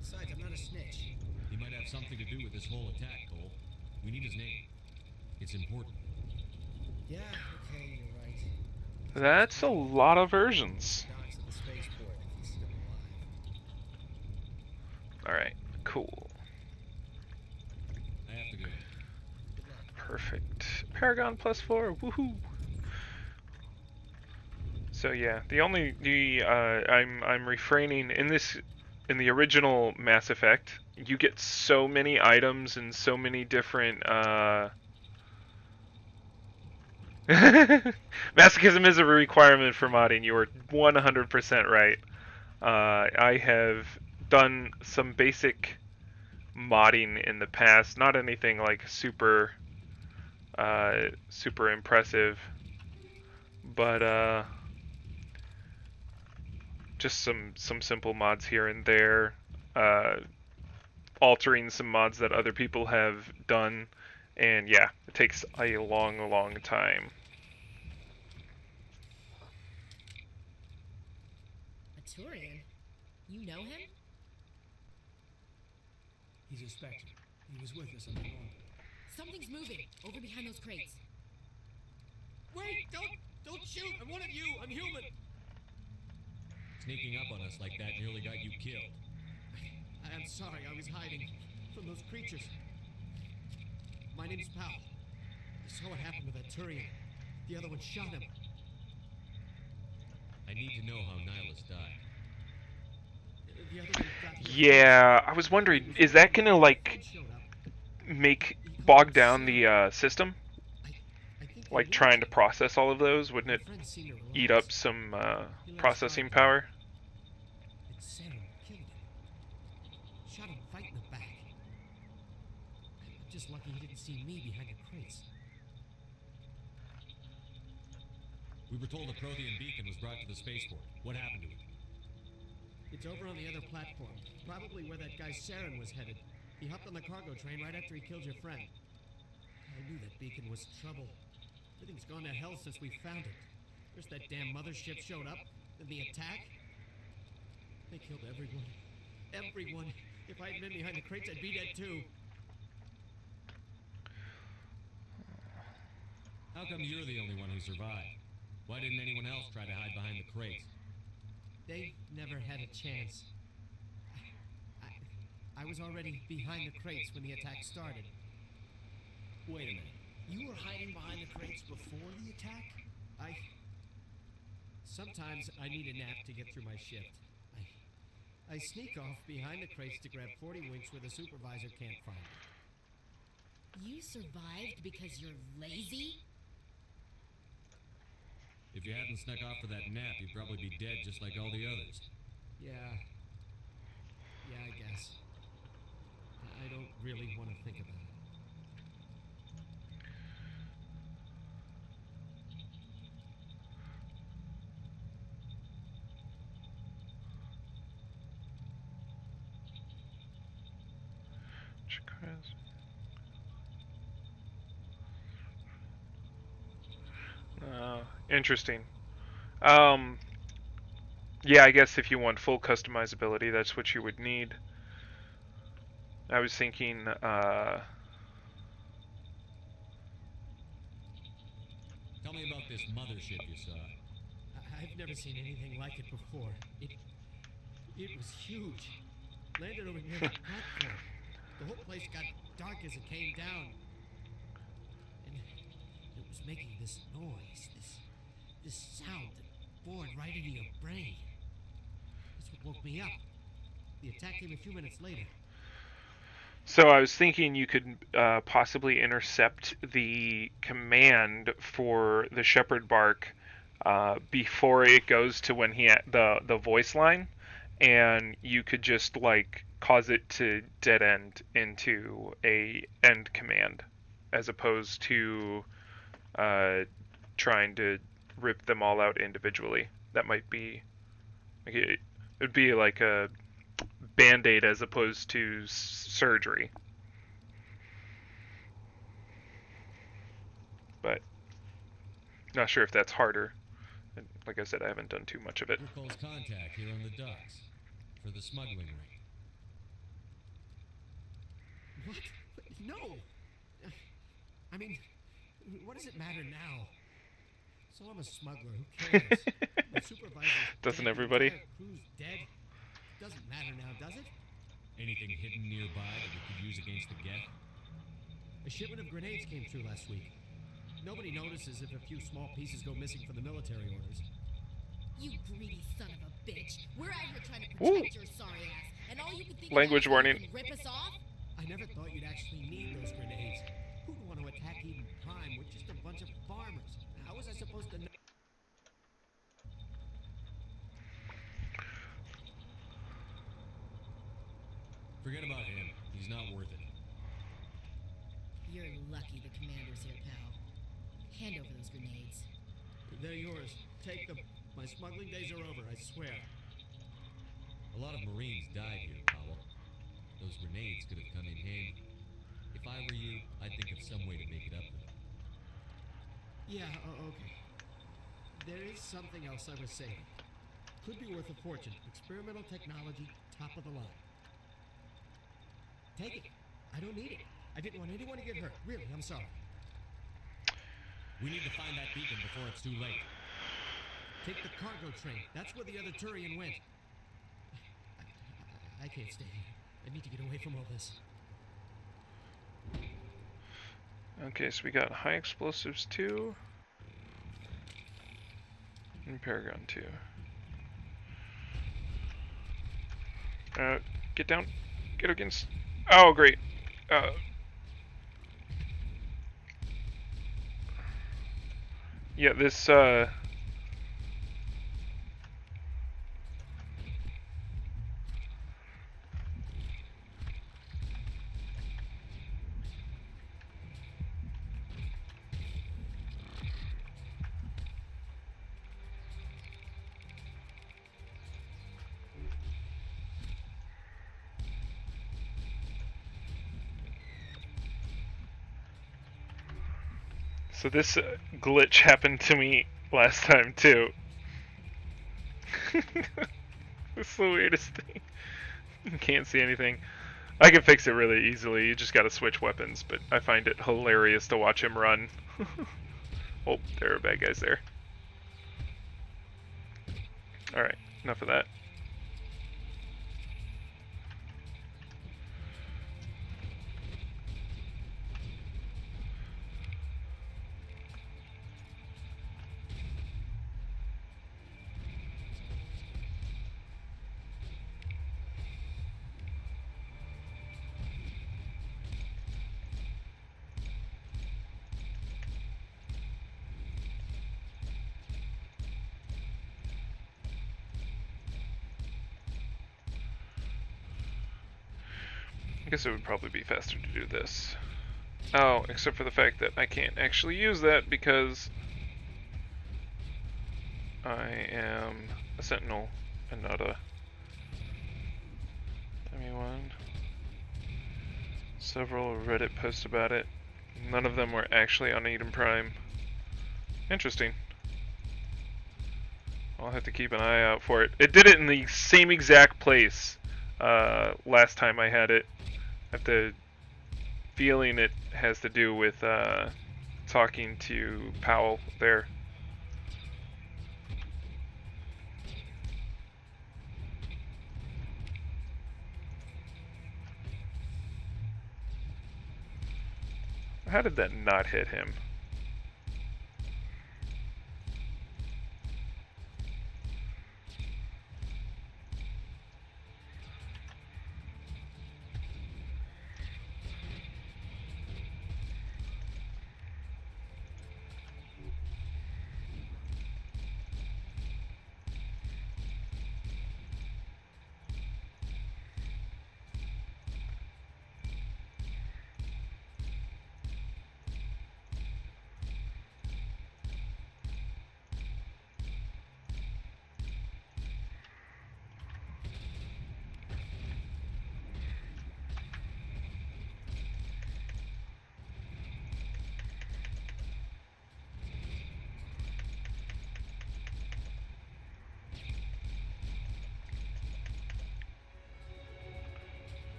Besides, I'm not a snitch. He might have something to do with this whole attack, Cole. We need his name. It's important. Yeah, okay, you're right. That's a lot of versions. Docks at the spaceport if he's still alive. Alright, cool. I have to go. Good luck. Perfect. Paragon +4, woohoo! So yeah, I'm refraining in the original Mass Effect. You get so many items and so many different masochism is a requirement for modding. You are 100% right. I have done some basic modding in the past, not anything like super impressive, but just some simple mods here and there, altering some mods that other people have done, and yeah, it takes a long time. A Turian? You know him? He's a Spectre. He was with us on the lawn. Something's moving over behind those crates. Wait! Don't shoot! I'm one of you! I'm human! Sneaking up on us like that nearly got you killed. I'm sorry, I was hiding from those creatures. My name's Powell. I saw what happened to that Turian. The other one shot him. I need to know how Nihilus died. The other one got hit. Yeah, I was wondering, is that gonna like Showed up. bog down the system? I think Like he trying to knew. process all of those, wouldn't My it friend seen her eat relax. up some processing power? It's Sam killed him. Shot him right in the back. I'm just lucky he didn't see me behind the crates. We were told the Prothean beacon was brought to the spaceport. What happened to it? It's over on the other platform. Probably where that guy Saren was headed. He hopped on the cargo train right after he killed your friend. I knew that beacon was trouble. Everything's gone to hell since we found it. First that damn mothership showed up, then the attack. They killed everyone. Everyone. If I hadn't been behind the crates, I'd be dead too. How come you're the only one who survived? Why didn't anyone else try to hide behind the crates? They never had a chance. I was already behind the crates when the attack started. Wait a minute. You were hiding behind the crates before the attack? Sometimes I need a nap to get through my shift. I sneak off behind the crates to grab 40 winks where the supervisor can't find me. You survived because you're lazy? If you hadn't snuck off for that nap, you'd probably be dead just like all the others. Yeah, I guess. I don't really want to think about it. Interesting. Yeah, I guess if you want full customizability, that's what you would need. I was thinking, Tell me about this mothership you saw. I've never seen anything like it before. It was huge. landed over near the platform. The whole place got dark as it came down. And it was making this noise, this sound that bored right into your brain. That's what woke me up. The attack came a few minutes later. So I was thinking you could possibly intercept the command for the Shepherd Bark before it goes to when the voice line, and you could just like cause it to dead end into a end command, as opposed to trying to rip them all out individually. That might be like it'd be like a band-aid as opposed to surgery. But not sure if that's harder. Like I said, I haven't done too much of it. Calls contact here on the docks for the smuggling ring. What? No! I mean, what does it matter now? So I'm a smuggler, who cares? The supervisor's Doesn't dead, everybody? The entire crew's dead. Doesn't matter now, does it? Anything hidden nearby that we could use against the Geth? A shipment of grenades came through last week. Nobody notices if a few small pieces go missing from the military orders. You greedy son of a bitch. We're out here trying to protect your sorry ass, and all you can think Language about is warning. you can rip us off? I never thought you'd actually need those grenades. Who'd want to attack Eden Prime with just a bunch of farmers? How was I supposed to know? Forget about him. He's not worth it. You're lucky the commander's here, pal. Hand over those grenades. They're yours. Take them. My smuggling days are over, I swear. A lot of Marines died here, Powell. Those grenades could have come in handy. If I were you, I'd think of some way to make it up to them. Yeah, okay. There is something else I was saying. Could be worth a fortune. Experimental technology, top of the line. Take it. I don't need it. I didn't want anyone to get hurt. Really, I'm sorry. We need to find that beacon before it's too late. Take the cargo train. That's where the other Turian went. I can't stay here. I need to get away from all this. Okay, so we got high explosives 2 and Paragon 2. Get down. Get against. Oh, great. Yeah, this, so this glitch happened to me last time too. It's the weirdest thing. You can't see anything. I can fix it really easily. You just gotta switch weapons, but I find it hilarious to watch him run. Oh, there are bad guys there. Alright, enough of that. I guess it would probably be faster to do this. Oh, except for the fact that I can't actually use that because I am a sentinel and not a anyone. Several Reddit posts about it. None of them were actually on Eden Prime. Interesting. I'll have to keep an eye out for it. It did it in the same exact place last time I had it. I have the feeling it has to do with talking to Powell there. How did that not hit him?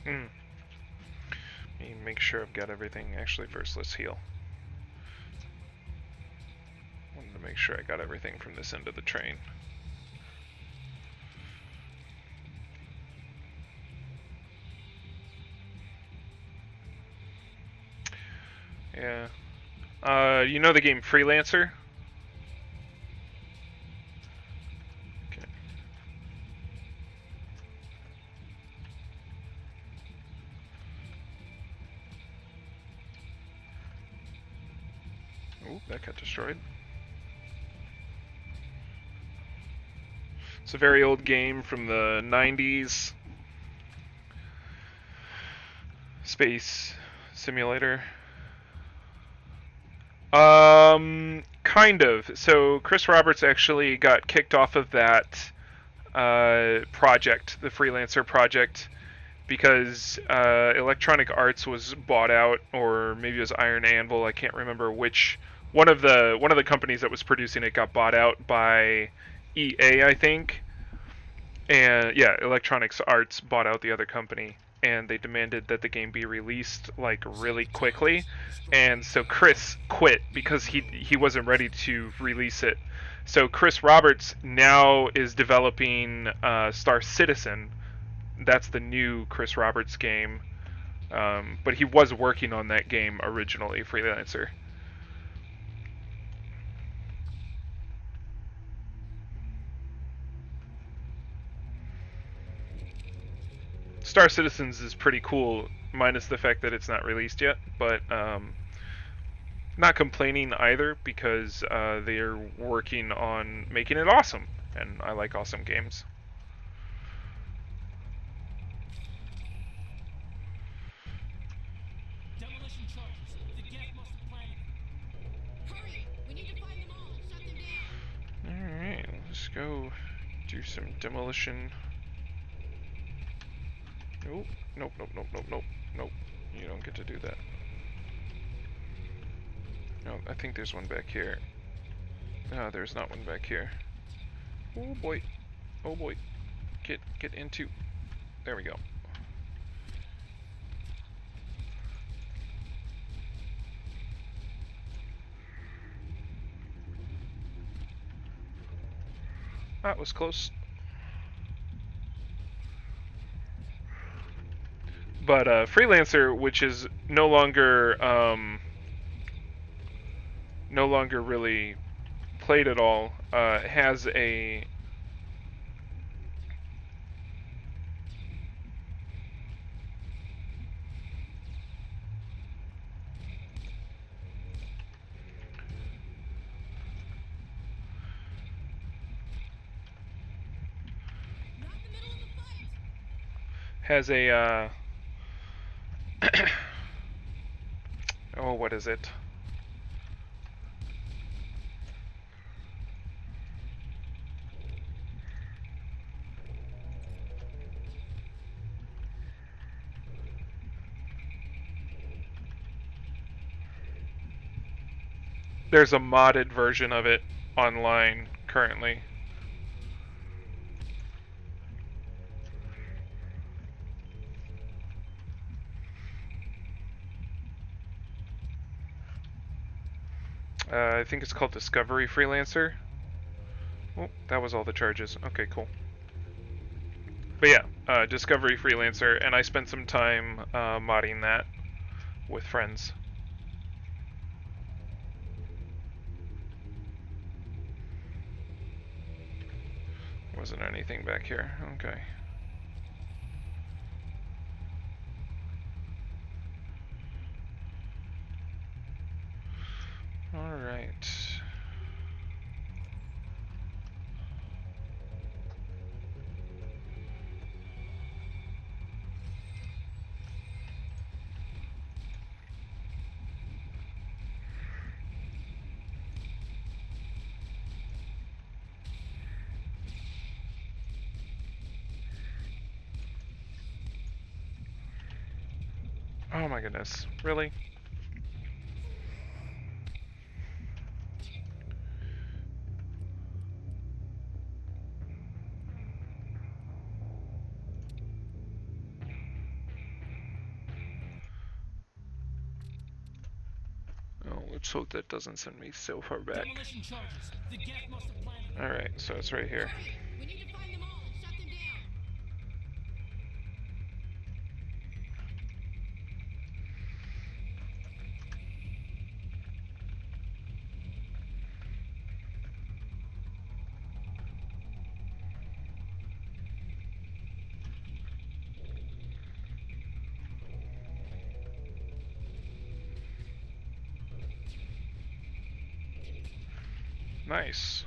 Hmm. Let me make sure I've got everything. Actually, first let's heal. Wanted to make sure I got everything from this end of the train. Yeah. You know the game Freelancer? Okay. Ooh, that got destroyed. It's a very old game from the 90s. Space simulator. Kind of. So Chris Roberts actually got kicked off of that project, the Freelancer project, because Electronic Arts was bought out, or maybe it was Iron Anvil. I can't remember which. One of the companies that was producing it got bought out by EA, I think. And yeah, Electronic Arts bought out the other company, and they demanded that the game be released like really quickly. And so Chris quit because he wasn't ready to release it. So Chris Roberts now is developing Star Citizen. That's the new Chris Roberts game. But he was working on that game originally, Freelancer. Star Citizens is pretty cool, minus the fact that it's not released yet, but not complaining either, because they're working on making it awesome, and I like awesome games. Demolition charges. The Geth must have planted them. Hurry! We need to find them all. Shut them down. Alright, let's go do some demolition. Nope, nope, nope, nope, nope, nope, nope. You don't get to do that. No, I think there's one back here. No, there's not one back here. Oh boy. Oh boy. Get into. There we go. That was close. But Freelancer, which is no longer really played at all, has a Not in the middle of the fight. has a oh, what is it? There's a modded version of it online currently. I think it's called Discovery Freelancer. Oh, that was all the charges. Okay, cool. But yeah, Discovery Freelancer, and I spent some time modding that with friends. Wasn't anything back here. Okay. All right. Oh my goodness. Really? Oh, let's hope that doesn't send me so far back. Demolition charges. The Geth must have planted them. Alright, so it's right here. Hurry! We need to find them all and shut them down. Nice.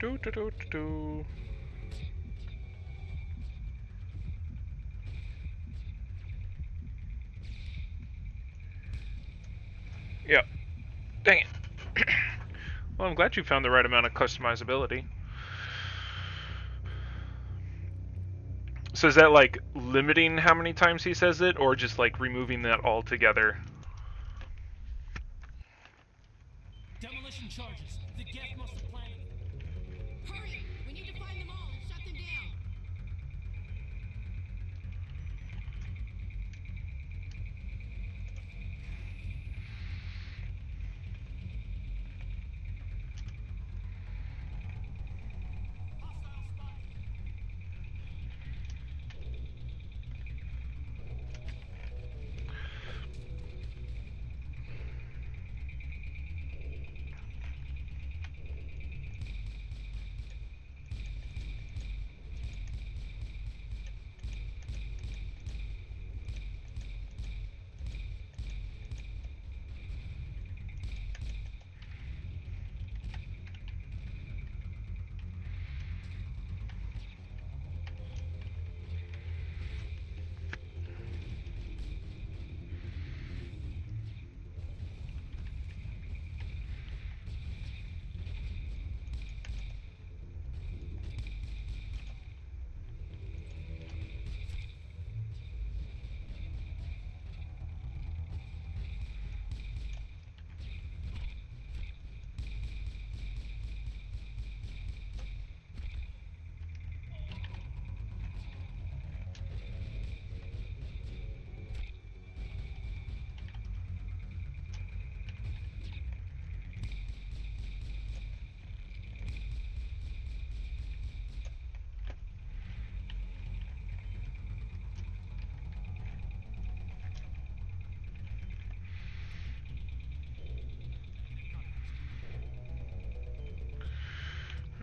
Do do do do do. Yep. Dang it. Well, I'm glad you found the right amount of customizability. So is that like limiting how many times he says it, or just like removing that altogether? Demolition charges. The Geth must have planted them. Hurry! We need to find them all and shut them down. Hostile spotted.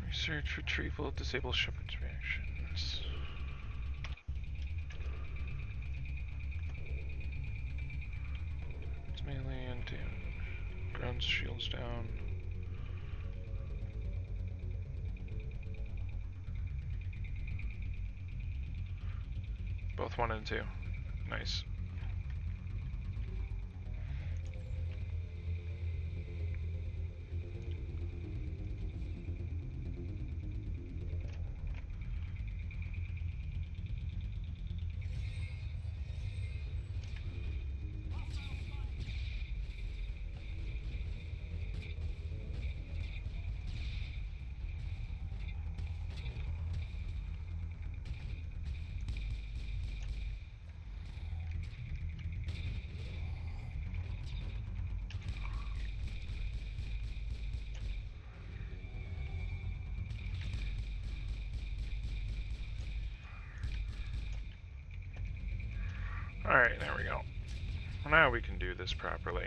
Research, retrieval, disable shepherd's reactions. Damn. Ground shields down. Both 1 and 2. Nice. Alright, there we go. Now we can do this properly.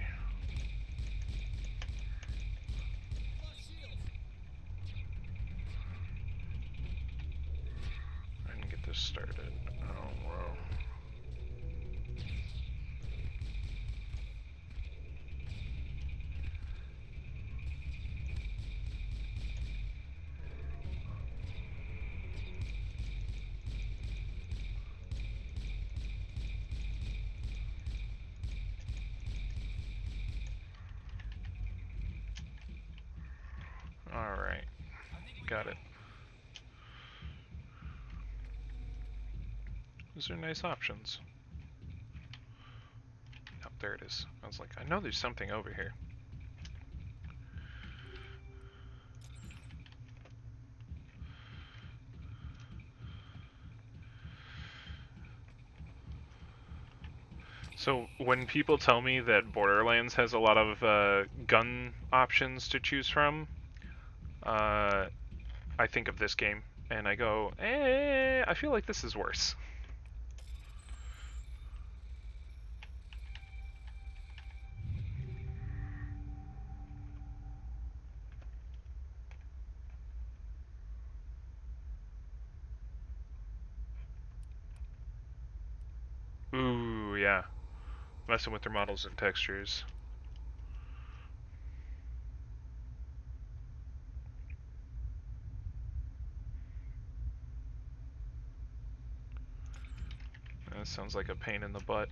And get this started. Oh, whoa. Alright. Got it. Those are nice options. Oh, there it is. I was like, I know there's something over here. So when people tell me that Borderlands has a lot of gun options to choose from, I think of this game and I go, I feel like this is worse. Ooh, yeah. Messing with their models and textures. That sounds like a pain in the butt.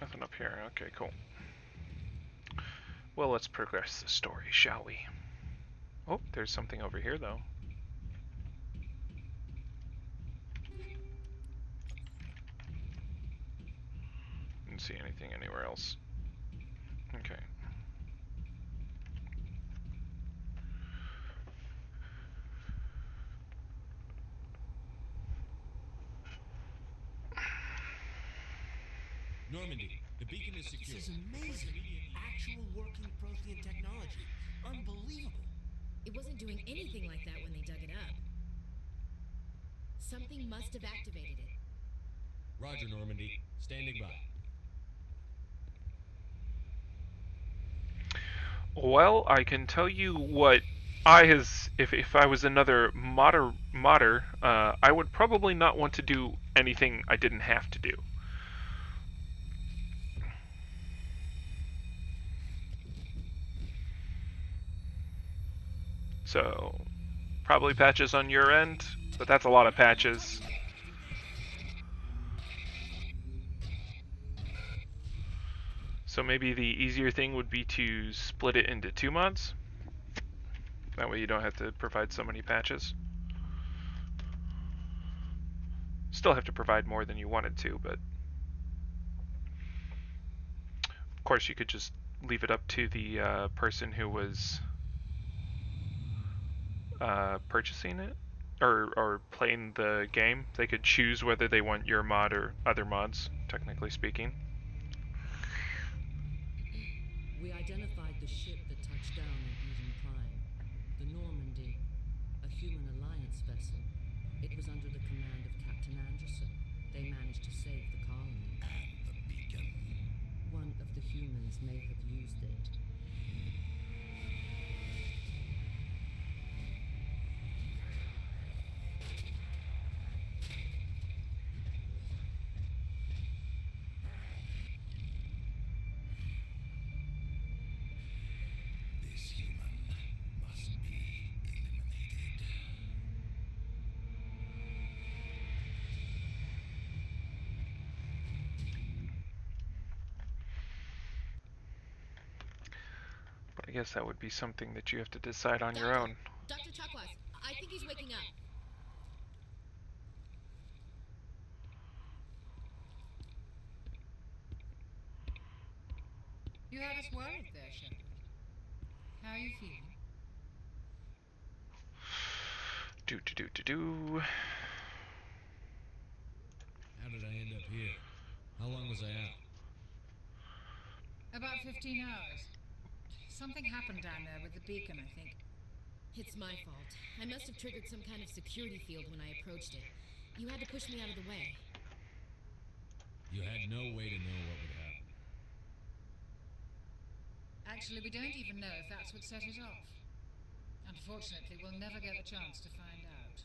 Nothing up here. Okay, cool. Well, let's progress the story, shall we? Oh, there's something over here, though. Didn't see anything anywhere else. Okay. Normandy, the beacon is secure. This is amazing. Actual working Prothean technology. Unbelievable. It wasn't doing anything like that when they dug it up. Something must have activated it. Roger, Normandy. Standing by. Well, I can tell you what if I was another modder, I would probably not want to do anything I didn't have to do. So, probably patches on your end, but that's a lot of patches. So maybe the easier thing would be to split it into 2 mods. That way you don't have to provide so many patches. Still have to provide more than you wanted to, but of course you could just leave it up to the person who was purchasing it, or playing the game, they could choose whether they want your mod or other mods, technically speaking. We identified the ship that touched down in Eden Prime. The Normandy. A human alliance vessel. It was under the command of Captain Anderson. They managed to save the colony. And the beacon. One of the humans may have used it. This human must be eliminated. But I guess that would be something that you have to decide on your Doctor! own. Dr. Chakwas, I think he's waking up. You had us worried there, Shepard. How are you feeling? Do. How did I end up here? How long was I out? About 15 hours. Something happened down there with the beacon, I think. It's my fault. I must have triggered some kind of security field when I approached it. You had to push me out of the way. You had no way to know what would happen. Actually, we don't even know if that's what set it off. Unfortunately, we'll never get the chance to find out.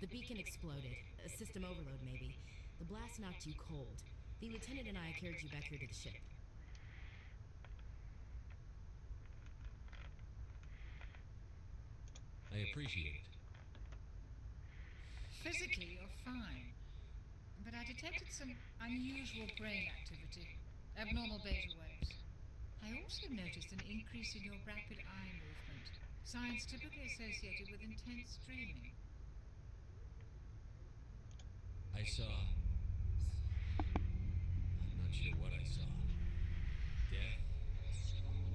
The beacon exploded. A system overload, maybe. The blast knocked you cold. The lieutenant and I carried you back here to the ship. I appreciate it. Physically, you're fine. But I detected some unusual brain activity. Abnormal beta waves. I also noticed an increase in your rapid eye movement. Signs typically associated with intense dreaming. I saw... I'm not sure what I saw. Death?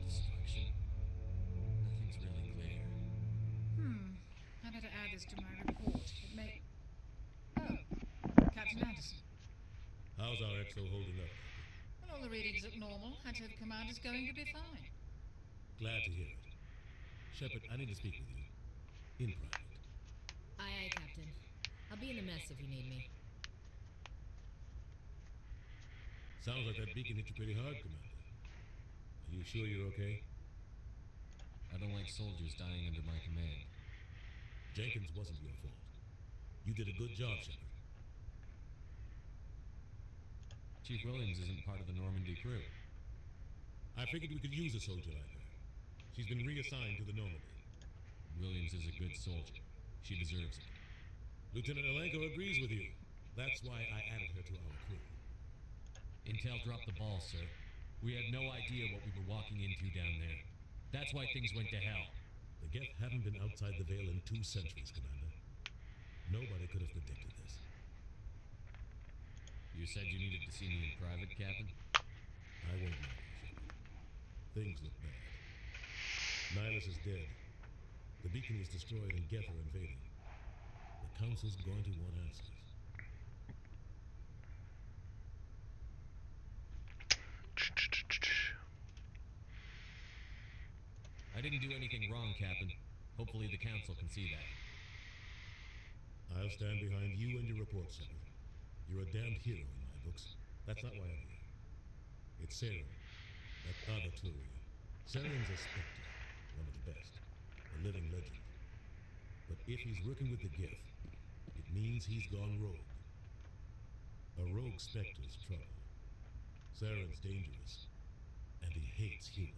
Destruction? Nothing's really clear. I better add this to my report. It may... Oh, Captain Anderson. How's our XO holding up? Well, all the readings look normal. I'd say the command is going to be fine. Glad to hear it. Shepard, I need to speak with you. In private. Aye, Captain. I'll be in the mess if you need me. Sounds like that beacon hit you pretty hard, Commander. Are you sure you're okay? I don't like soldiers dying under my command. Jenkins wasn't your fault. You did a good job, Shepard. Chief Williams isn't part of the Normandy crew. I figured we could use a soldier like her. She's been reassigned to the Normandy. Williams is a good soldier. She deserves it. Lieutenant Alenko agrees with you. That's why I added her to our crew. Intel dropped the ball, sir. We had no idea what we were walking into down there. That's why things went to hell. The Geth haven't been outside the Veil in 2 centuries, Commander. Nobody could have predicted this. You said you needed to see me in private, Captain? I won't lie to you, Shepard. Things look bad. Nihilus is dead. The beacon was destroyed and Geth are invading. The Council's going to want answers. I didn't do anything wrong, Captain. Hopefully the Council can see that. I'll stand behind you and your report, Shepard. You're a damned hero in my books. That's not why I'm here. It's Saren, that other Turian. Saren's a Spectre, one of the best, a living legend. But if he's working with the Geth, it means he's gone rogue. A rogue Spectre's trouble. Saren's dangerous, and he hates humans.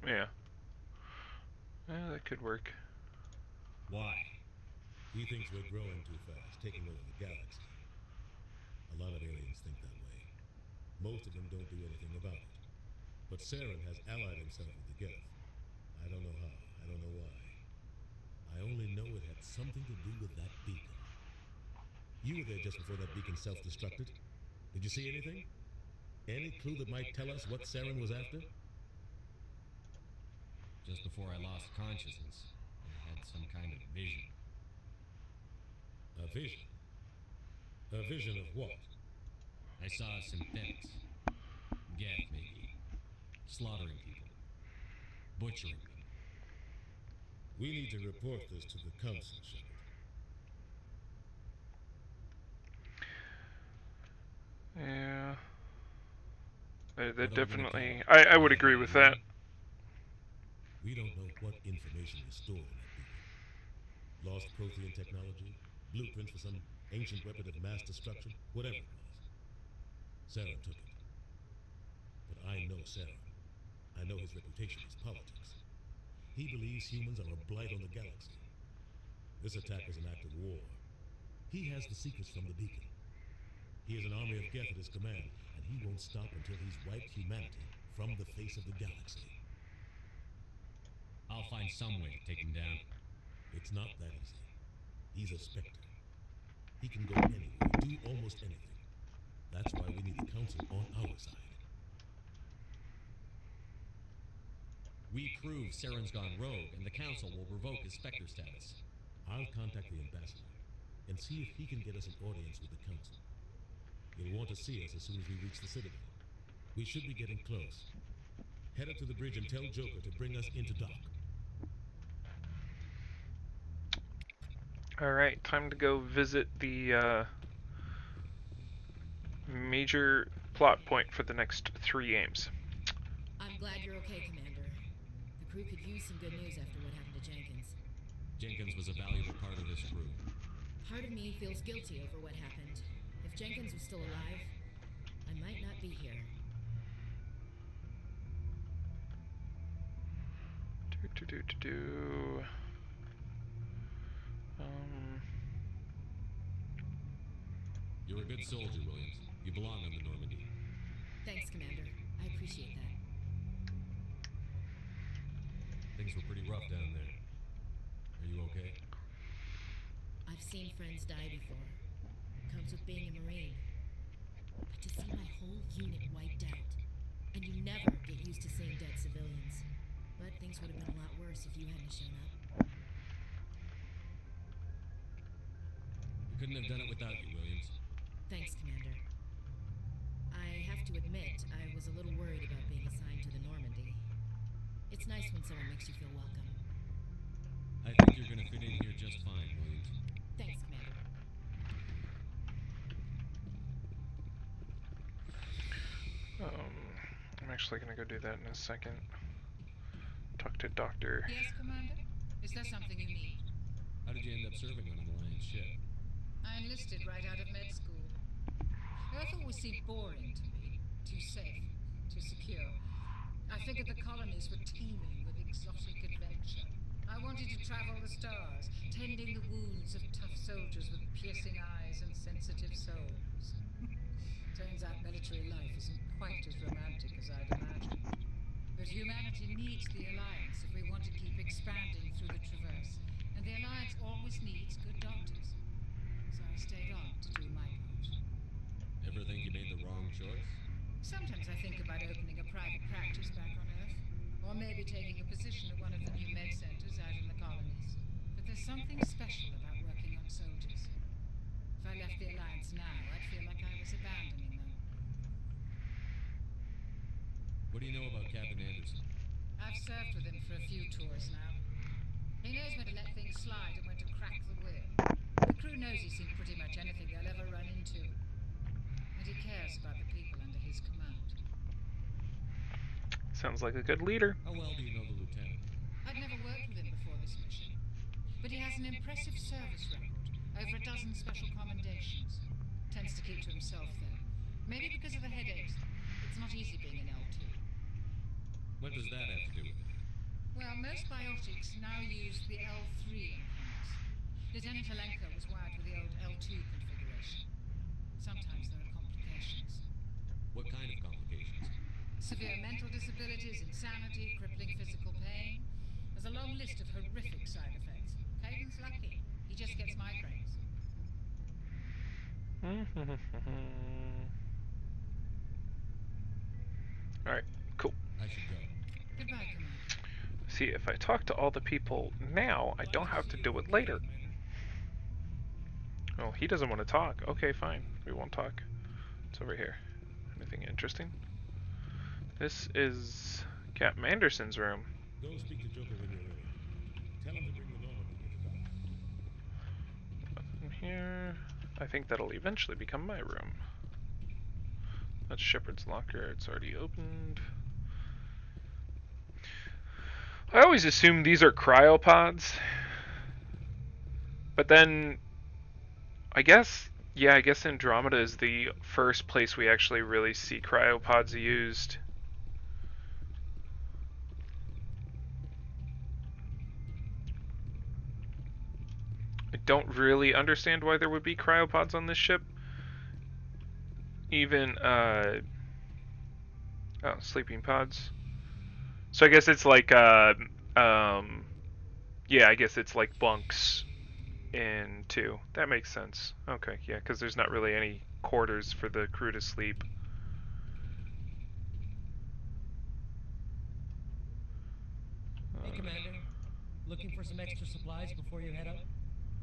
Yeah. Yeah, that could work. Why? He thinks we're growing too fast, taking over the galaxy. A lot of aliens think that way. Most of them don't do anything about it. But Saren has allied himself with the Geth. I I don't know how. I don't know why. I only know it had something to do with that beacon. You were there just before that beacon self-destructed. Did you see anything? Any clue that might tell us what Saren was after? Just before I lost consciousness, I had some kind of vision. A vision? A vision of what? I saw synthetics. Geth, maybe. Slaughtering people. Butchering them. We need to report this to the council, Shepard. Yeah. What That are we gonna call definitely. it? I would agree with that. We don't know what information was stored in that beacon. Lost Prothean technology, blueprints for some ancient weapon of mass destruction, whatever it was. Saren took it. But I know Saren. I know his reputation is politics. He believes humans are a blight on the galaxy. This attack was an act of war. He has the secrets from the beacon. He has an army of Geth at his command, and he won't stop until he's wiped humanity from the face of the galaxy. I'll find some way to take him down. It's not that easy. He's a Spectre. He can go anywhere, do almost anything. That's why we need the Council on our side. We prove Saren's gone rogue, and the Council will revoke his Spectre status. I'll contact the ambassador and see if he can get us an audience with the Council. He'll want to see us as soon as we reach the Citadel. We should be getting close. Head up to the bridge and tell Joker to bring us into dock. Alright, time to go visit the major plot point for the next 3 games. I'm glad you're okay, Commander. The crew could use some good news after what happened to Jenkins. Jenkins was a valuable part of this crew. Part of me feels guilty over what happened. If Jenkins was still alive, I might not be here. You're a good soldier, Williams. You belong on the Normandy. Thanks, Commander. I appreciate that. Things were pretty rough down there. Are you okay? I've seen friends die before. Comes with being a Marine. But to see my whole unit wiped out, and you never get used to seeing dead civilians. But things would have been a lot worse if you hadn't shown up. We couldn't have done it without you, Williams. Thanks, Commander. I have to admit, I was a little worried about being assigned to the Normandy. It's nice when someone makes you feel welcome. I think you're gonna fit in here just fine, Williams. Thanks, Commander. I'm actually gonna go do that in a second. Talk to Doctor. Yes, Commander? Is there something you need? How did you end up serving on an Alliance ship? I enlisted right out of med school. Earth always seemed boring to me. Too safe, too secure. I figured the colonies were teeming with exotic adventure. I wanted to travel the stars, tending the wounds of tough soldiers with piercing eyes and sensitive souls. Turns out military life isn't quite as romantic as I'd imagined. But humanity needs the Alliance if we want to keep expanding through the Traverse. And the Alliance always needs good doctors. So I stayed on to do my part. Ever think you made the wrong choice? Sometimes I think about opening a private practice back on Earth. Or maybe taking a position at one of the new med centers out in the colonies. But there's something special about working on soldiers. If I left the Alliance now, I'd feel like I was abandoning them. What do you know about Captain Anderson? I've served with him for a few tours now. He knows when to let things slide and when to crack the whip. The crew knows he's seen pretty much anything they'll ever run into. And he cares about the people under his command. Sounds like a good leader. How well do you know the lieutenant? I'd never worked with him before this mission. But he has an impressive service record. Over a dozen special commendations. Tends to keep to himself, though. Maybe because of the headaches. It's not easy being an L2. What does that have to do with it? Well, most biotics now use the L3 implants. Lieutenant Alenko was wired with the old L2 configuration. Sometimes there are complications. What kind of complications? Severe mental disabilities, insanity, crippling physical pain. There's a long list of horrific side effects. Caden's lucky. He just gets migraines. Alright, cool. I should go. Goodbye, Commander. See, if I talk to all the people now, I don't have to do it later. Oh, he doesn't want to talk. Okay, fine. We won't talk. It's over here. Anything interesting? This is Captain Anderson's room. Go speak to Joker when you're ready. Tell him to bring the Normandy into dock. Nothing here. I think that'll eventually become my room. That's Shepard's locker. It's already opened. I always assume these are cryopods. But then, I guess Andromeda is the first place we actually really see cryopods used. I don't really understand why there would be cryopods on this ship. Even, sleeping pods. So I guess it's like, yeah, I guess it's like bunks in 2. That makes sense. Okay, yeah, because there's not really any quarters for the crew to sleep. Hey, Commander. Looking for some extra supplies before you head out?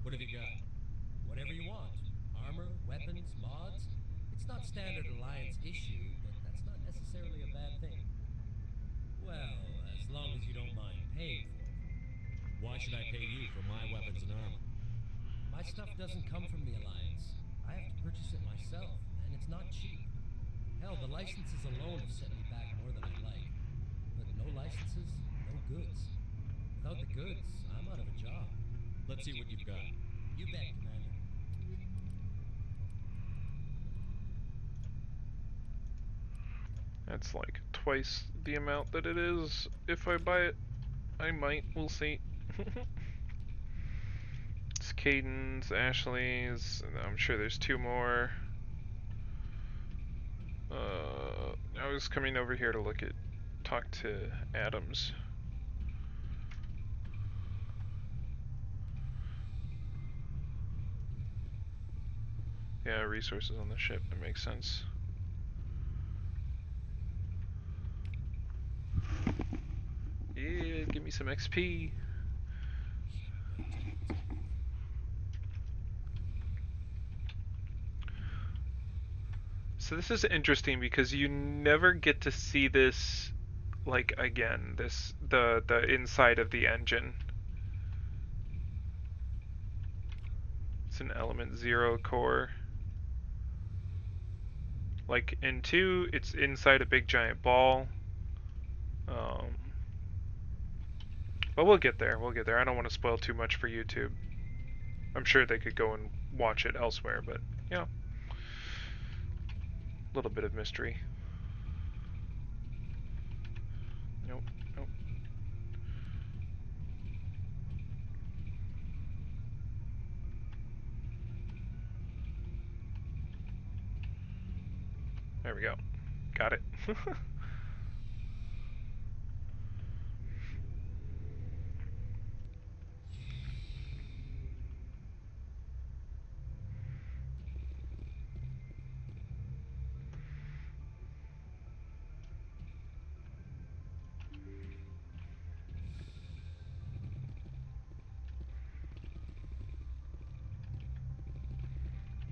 What have you got? Whatever you want. Armor, weapons, mods. It's not standard Alliance issue, but that's not necessarily a bad thing. Well, as long as you don't mind paying for it. Why should I pay you for my weapons and armor? My stuff doesn't come from the Alliance. I have to purchase it myself, and it's not cheap. Hell, the licenses alone have set me back more than I'd like. But no licenses, no goods. Without the goods, I'm out of a job. Let's see what you've got. You bet, Commander. That's like twice the amount that it is if I buy it. I might, we'll see. It's Caden's, Ashley's, I'm sure there's 2 more. I was coming over here to talk to Adams. Yeah, resources on the ship, that makes sense. Yeah, give me some XP. So this is interesting because you never get to see this, like, again, the inside of the engine. It's an element 0 core. Like in 2, it's inside a big giant ball. But we'll get there. We'll get there. I don't want to spoil too much for YouTube. I'm sure they could go and watch it elsewhere, but yeah, a little bit of mystery. Nope. Nope. There we go. Got it. I'm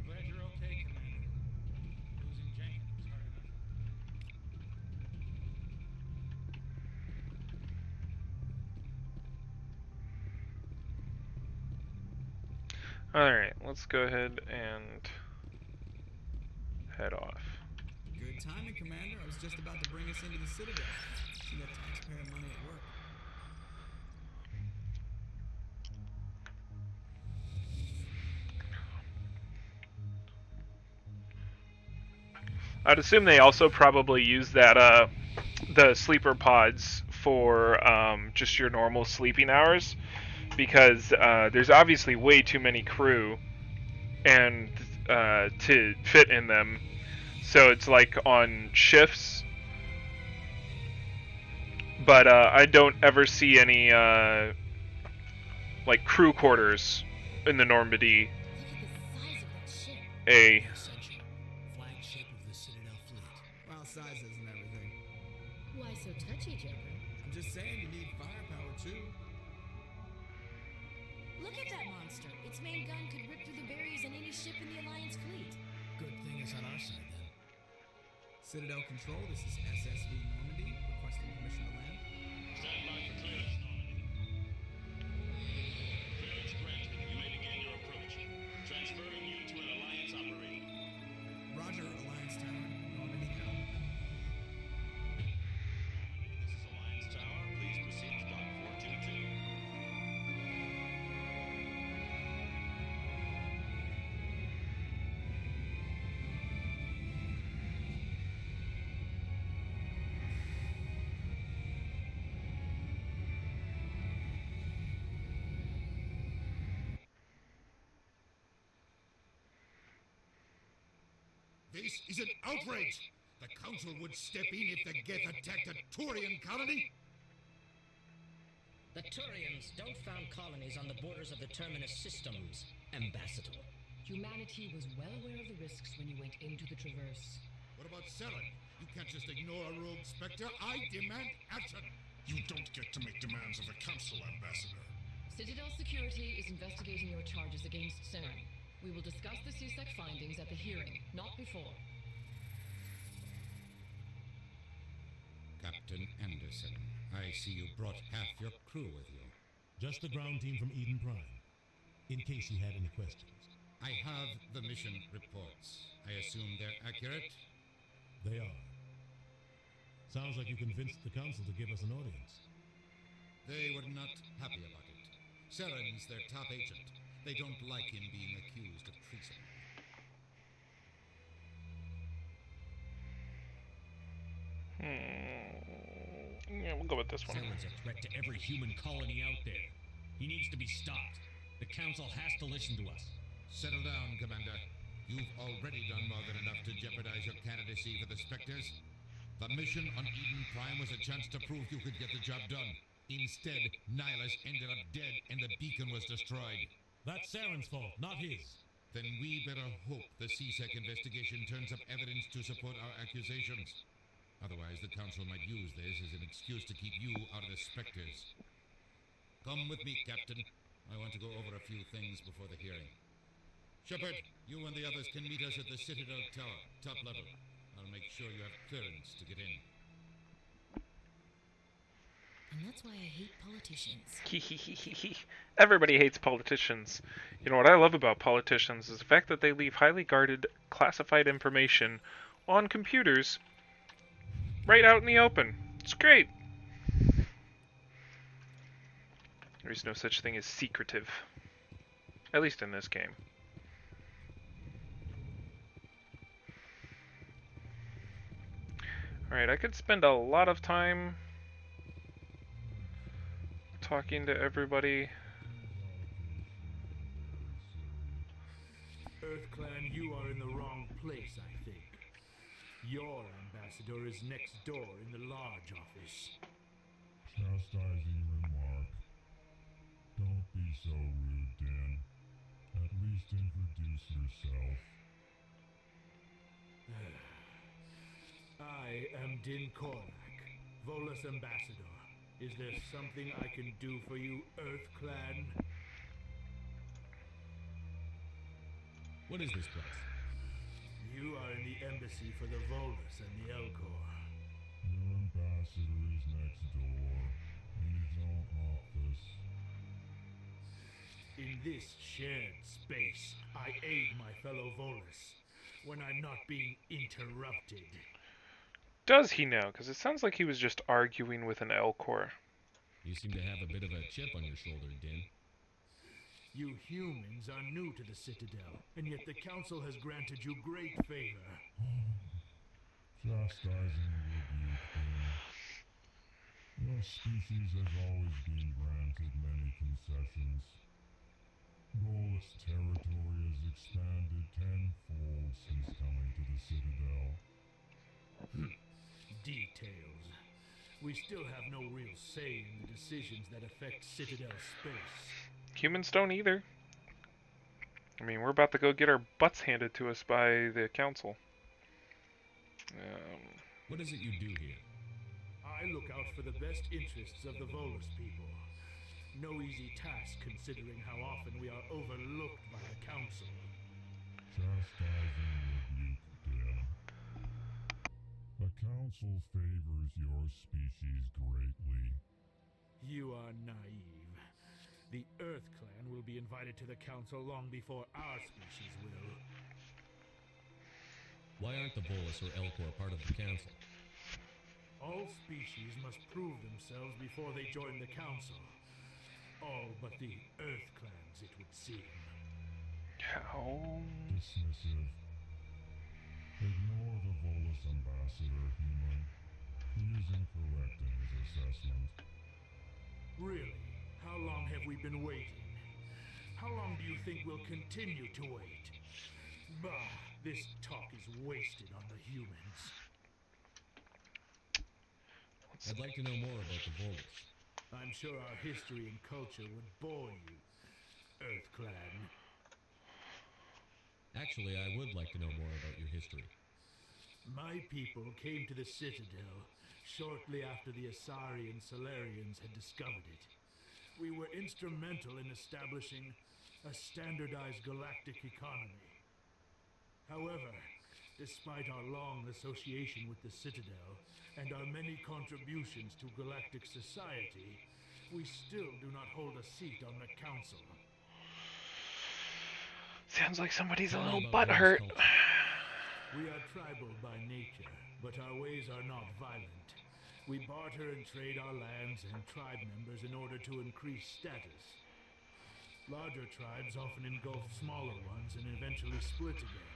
glad you're okay, Commander. Losing Jenkins was hard enough. Alright, let's go ahead and head off. Good timing, Commander. I was just about to bring us into the Citadel. See that taxpayer money at work. I'd assume they also probably use that the sleeper pods for just your normal sleeping hours, because there's obviously way too many crew and to fit in them. So it's like on shifts, but I don't ever see any like crew quarters in the Normandy Look at the size of that ship. A. The Ascension, flagship of the Citadel fleet. Well, size isn't everything. Why so touchy, Joker? I'm just saying you need firepower too. Look at that monster. Its main gun could rip through the barriers in any ship in the Alliance fleet. Good thing it's on our side then. Citadel Control, this is SSV Normandy, requesting permission to land. Stand by for clearance, Normandy. Clearance granted. You may begin your approach. Transferring you to an Alliance operator. Roger, Alliance Tower, Normandy out. This is Alliance Tower. Please proceed to Dock 422. This is an outrage! The Council would step in if the Geth attacked a Turian colony? The Turians don't found colonies on the borders of the Terminus systems, Ambassador. Humanity was well aware of the risks when you went into the Traverse. What about Saren? You can't just ignore a rogue Spectre. I demand action! You don't get to make demands of the Council, Ambassador. Citadel Security is investigating your charges against Saren. We will discuss the CSEC findings at the hearing, not before. Captain Anderson, I see you brought half your crew with you. Just the ground team from Eden Prime, in case you had any questions. I have the mission reports. I assume they're accurate? They are. Sounds like you convinced the Council to give us an audience. They were not happy about it. Saren's their top agent. They don't like him being accused of treason. Yeah, we'll go with this one. Saren's a threat to every human colony out there. He needs to be stopped. The Council has to listen to us. Settle down, Commander. You've already done more than enough to jeopardize your candidacy for the Spectres. The mission on Eden Prime was a chance to prove you could get the job done. Instead, Nihilus ended up dead and the beacon was destroyed. That's Saren's fault, not his. Then we better hope the CSEC investigation turns up evidence to support our accusations. Otherwise, the Council might use this as an excuse to keep you out of the Spectres. Come with me, Captain. I want to go over a few things before the hearing. Shepard, you and the others can meet us at the Citadel Tower, top level. I'll make sure you have clearance to get in. And that's why I hate politicians. Everybody hates politicians. You know what I love about politicians is the fact that they leave highly guarded, classified information on computers right out in the open. It's great. There's no such thing as secretive. At least in this game. Alright, I could spend a lot of time talking to everybody. EarthClan, you are in the wrong place, I think. Your ambassador is next door in the large office. Chastising remark. Don't be so rude, Dan. At least introduce yourself. I am Din Korak, Volus ambassador. Is there something I can do for you, EarthClan? What is this place? You are in the embassy for the Volus and the Elcor. Your ambassador is next door, in his own office. In this shared space, I aid my fellow Volus when I'm not being interrupted. Does he know? Because it sounds like he was just arguing with an Elcor. You seem to have a bit of a chip on your shoulder, Din. You humans are new to the Citadel, and yet the Council has granted you great favor. Chastising rebuke, Dan. Your species has always been granted many concessions. Volus territory has expanded tenfold since coming to the Citadel. Details. We still have no real say in the decisions that affect Citadel space. Humans don't either. I mean, we're about to go get our butts handed to us by the council. What is it you do here? I look out for the best interests of the Volus people. No easy task considering how often we are overlooked by the council. Chastising rebuke, Dan. The council favors your species greatly. You are naive. The Earth Clan will be invited to the council long before our species will. Why aren't the Volus or Elcor part of the council? All species must prove themselves before they join the council. All but the Earth Clans, it would seem. How? Dismissive. Ignore the Volus ambassador, human. He is incorrect in his assessment. Really? How long have we been waiting? How long do you think we'll continue to wait? Bah, this talk is wasted on the humans. I'd like to know more about the Volus. I'm sure our history and culture would bore you, Earth Clan. Actually, I would like to know more about your history. My people came to the Citadel shortly after the Asari and Solarians had discovered it. We were instrumental in establishing a standardized galactic economy. However, despite our long association with the Citadel and our many contributions to galactic society, we still do not hold a seat on the council. Sounds like somebody's a little butthurt. We are tribal by nature, but our ways are not violent. We barter and trade our lands and tribe members in order to increase status. Larger tribes often engulf smaller ones and eventually split again.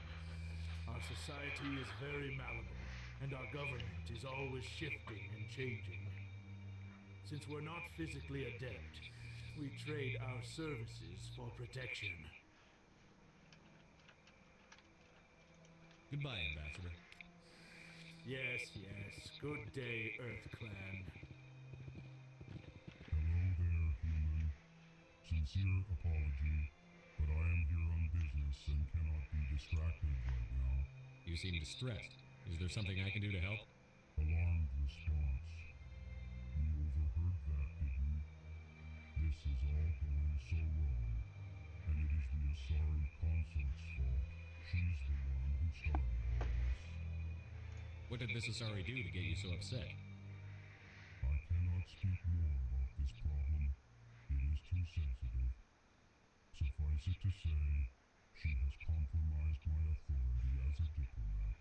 Our society is very malleable, and our government is always shifting and changing. Since we're not physically adept, we trade our services for protection. Goodbye, Ambassador. Yes, yes. Good day, Earth Clan. Hello there, human. Sincere apology, but I am here on business and cannot be distracted right now. You seem distressed. Is there something I can do to help? Alarmed response. You overheard that, did you? This is all going so wrong, and it is the Asari consort's fault. She's the one who started all this. What did this Asari do to get you so upset? I cannot speak more about this problem. It is too sensitive. Suffice it to say, she has compromised my authority as a diplomat.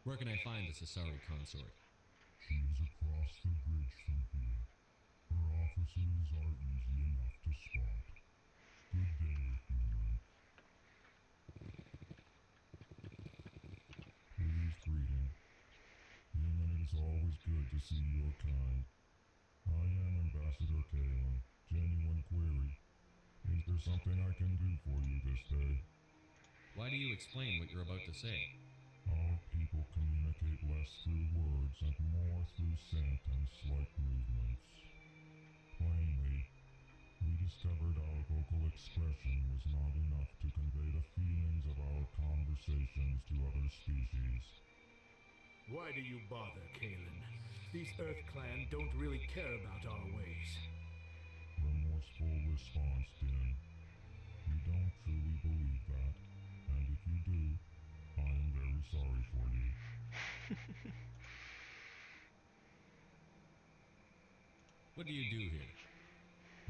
Where can I find this Asari consort? She is across the bridge from here. Her offices are easy enough to spot. Good day, human. Pleased greeting. Human, it is always good to see your kind. I am Ambassador Kalen. Genuine query. Is there something I can do for you this day? Why do you explain what you're about to say? Our people communicate less through words and more through scent and slight movements. Plainly, we discovered our vocal expression was not enough to convey the feelings of our conversations to other species. Why do you bother, Kalen? These Earth Clan don't really care about our ways. Remorseful response, Din. You don't truly believe that, and if you do, I am very sorry for you. What do you do here?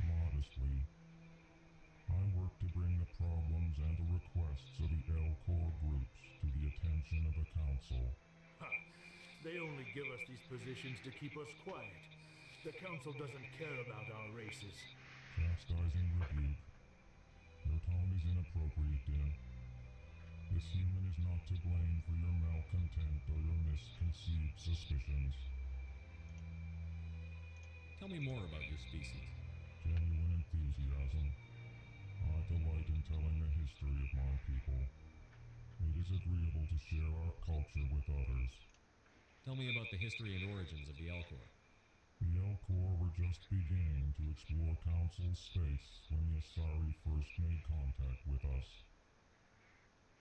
Modestly, I work to bring the problems and the requests of the Elcor groups to the attention of the council. Ha! They only give us these positions to keep us quiet. The council doesn't care about our races. Chastising rebuke. Your tone is inappropriate, Din. This human is not to blame for your malcontent or your misconceived suspicions. Tell me more about your species. Genuine enthusiasm. I delight in telling the history of my people. It is agreeable to share our culture with others. Tell me about the history and origins of the Elcor. just beginning to explore Council space when the Asari first made contact with us.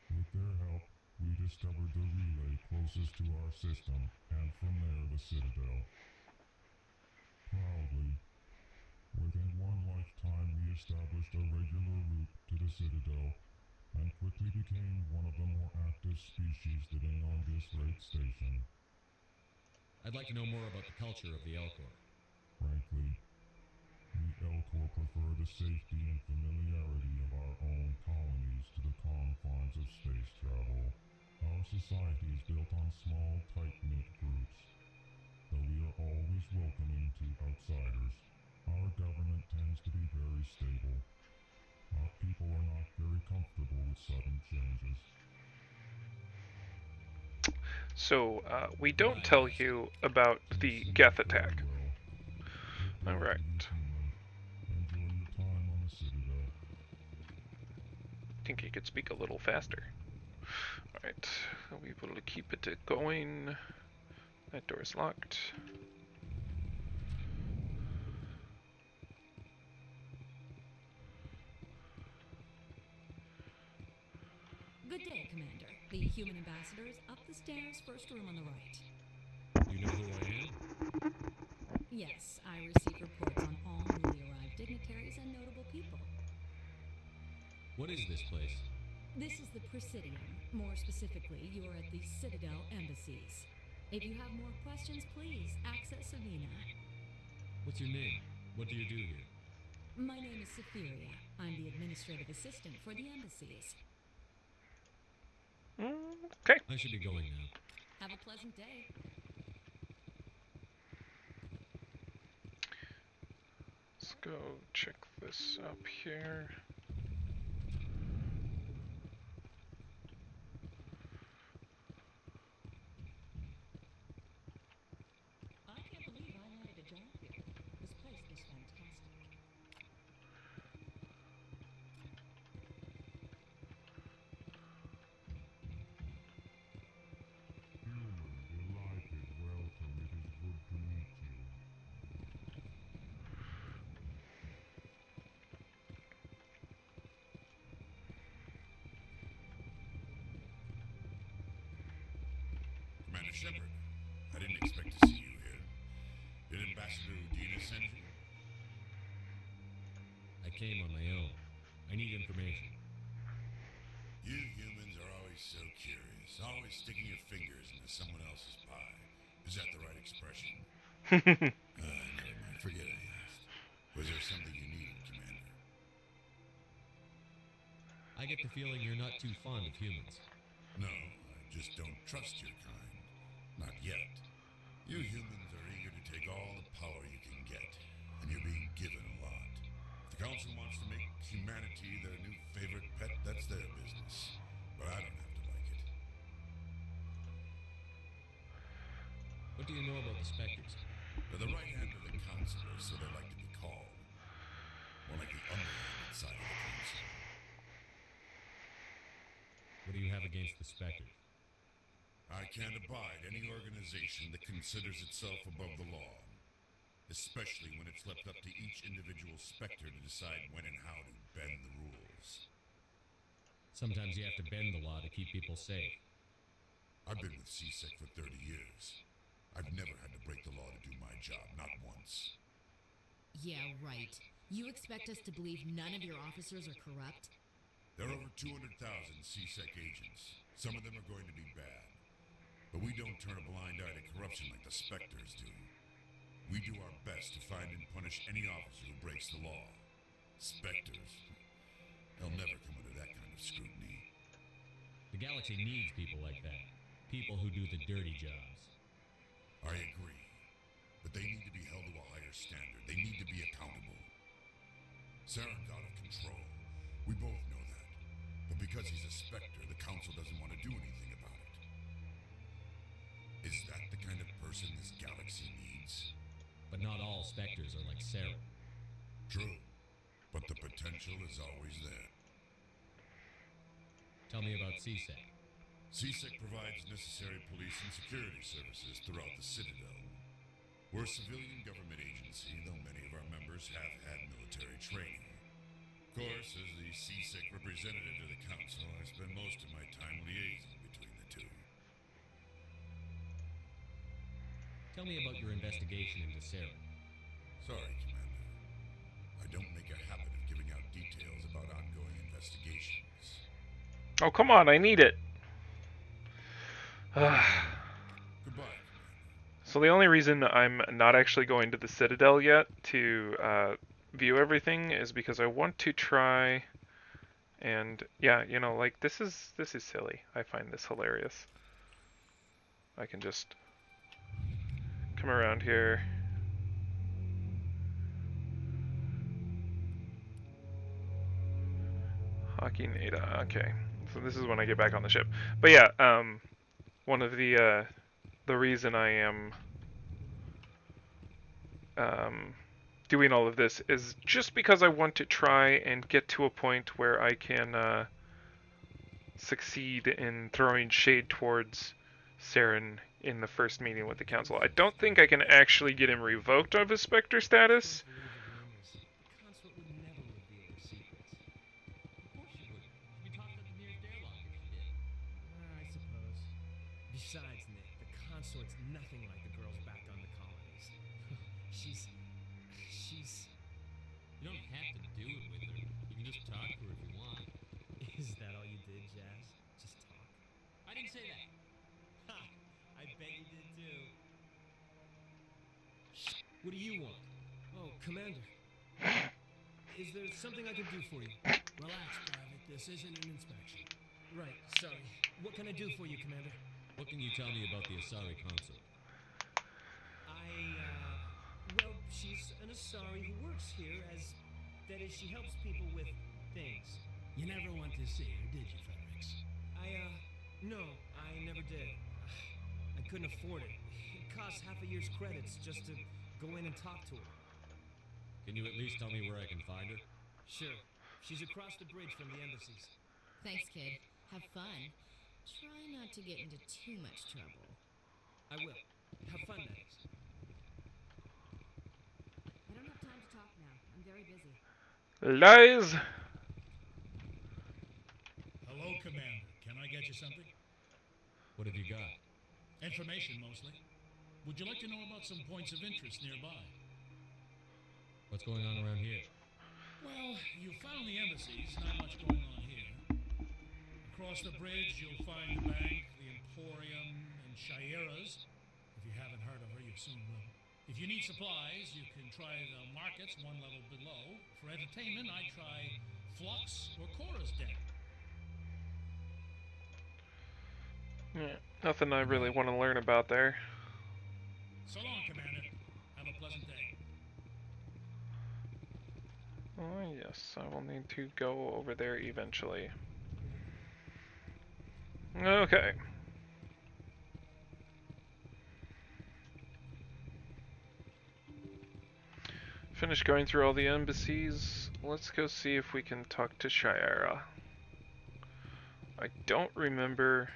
With their help, we discovered the relay closest to our system, and from there the Citadel. Proudly, within one lifetime we established a regular route to the Citadel, and quickly became one of the more active species living on this great station. I'd like to know more about the culture of the Elcor. Frankly, we Elcor prefer the safety and familiarity of our own colonies to the confines of space travel. Our society is built on small, tight-knit groups. Though we are always welcoming to outsiders, our government tends to be very stable. Our people are not very comfortable with sudden changes. So, we don't tell you about the Geth attack. Alright. Enjoy your time on the Citadel. I think you could speak a little faster. Alright, I'll be able to keep it going. That door's locked. Good day, Commander. The human ambassador is up the stairs, first room on the right. You know who I am? Yes, I receive reports on all newly arrived dignitaries and notable people. What is this place? This is the Presidium. More specifically, you are at the Citadel Embassies. If you have more questions, please access Savina. What's your name? What do you do here? My name is Cytheria. I'm the administrative assistant for the embassies. Okay. I should be going now. Have a pleasant day. Let's go check this up here. I can't believe I landed a job here. This place is fantastic. Human, delighted, welcome. It is good to meet you. Commander Shepard, I didn't expect to see you here. Did Ambassador Udina send you? I came on my own. I need information. You humans are always so curious, always sticking your fingers into someone else's pie. Is that the right expression? Never mind, forget I asked. Was there something you needed, Commander? I get the feeling you're not too fond of humans. No, I just don't trust your kind. Not yet. You humans are eager to take all the power you can get, and you're being given a lot. If the Council wants to make humanity their new favorite pet, that's their business. But I don't have to like it. What do you know about the Spectres? They're the right hand of the Council, or so they like to be called. More like the underhanded side of the Council. What do you have against the Spectres? I can't abide any organization that considers itself above the law. Especially when it's left up to each individual Spectre to decide when and how to bend the rules. Sometimes you have to bend the law to keep people safe. I've been with CSEC for 30 years. I've never had to break the law to do my job, not once. Yeah, right. You expect us to believe none of your officers are corrupt? There are over 200,000 CSEC agents. Some of them are going to be bad. But we don't turn a blind eye to corruption like the Spectres do. We do our best to find and punish any officer who breaks the law. Spectres, they'll never come under that kind of scrutiny. The galaxy needs people like that. People who do the dirty jobs. I agree. But they need to be held to a higher standard. They need to be accountable. Saren's out of control. We both know that. But because he's a Spectre, the Council doesn't want to do anything about it. Is that the kind of person this galaxy needs? But not all Spectres are like Saren. True. But the potential is always there. Tell me about CSEC. CSEC provides necessary police and security services throughout the Citadel. We're a civilian government agency, though many of our members have had military training. Of course, as the CSEC representative to the Council, I spend most of my time liaising between the two. Tell me about your investigation into Sarah. Sorry, Commander. I don't make a habit of giving out details about ongoing investigations. Oh, come on, I need it. Goodbye. So the only reason I'm not actually going to the Citadel yet to view everything is because I want to try and yeah, you know, like this is silly. I find this hilarious. I can just come around here. Hockey Nada. Okay. So this is when I get back on the ship. But yeah, one of the reason I am doing all of this is just because I want to try and get to a point where I can succeed in throwing shade towards Saren in the first meeting with the council. I don't think I can actually get him revoked of his Spectre status. I suppose. Besides, Nick, the consort's nothing like the girls back on the colonies. she's... You don't have to do it with her. You can just talk to her if you want. Is that all you did, Jazz? Just talk? I didn't say that. Ha! I bet you did too. What do you want? Oh, Commander. Is there something I can do for you? Relax, Private. This isn't an inspection. Right, sorry. What can I do for you, Commander? What can you tell me about the Asari consort? Well, she's an Asari who works here that is, she helps people with things. You never went to see her, did you, Ferrix? No, I never did. I couldn't afford it. It costs half a year's credits just to go in and talk to her. Can you at least tell me where I can find her? Sure. She's across the bridge from the embassies. Thanks, kid. Have fun. Try not to get into too much trouble. I will. Have fun, that is. I don't have time to talk now. I'm very busy. Lies! Hello, Commander. Can I get you something? What have you got? Information, mostly. Would you like to know about some points of interest nearby? What's going on around here? Well, you found the embassies. Not much going on here. Across the bridge, you'll find the bank, the Emporium, and Shira's. If you haven't heard of her, you soon will. If you need supplies, you can try the markets one level below. For entertainment, I'd try Flux or Cora's Den. Yeah, nothing I really want to learn about there. So long, Commander. Have a pleasant day. Oh yes, I will need to go over there eventually. Okay. Finish going through all the embassies. Let's go see if we can talk to Shira. I don't remember.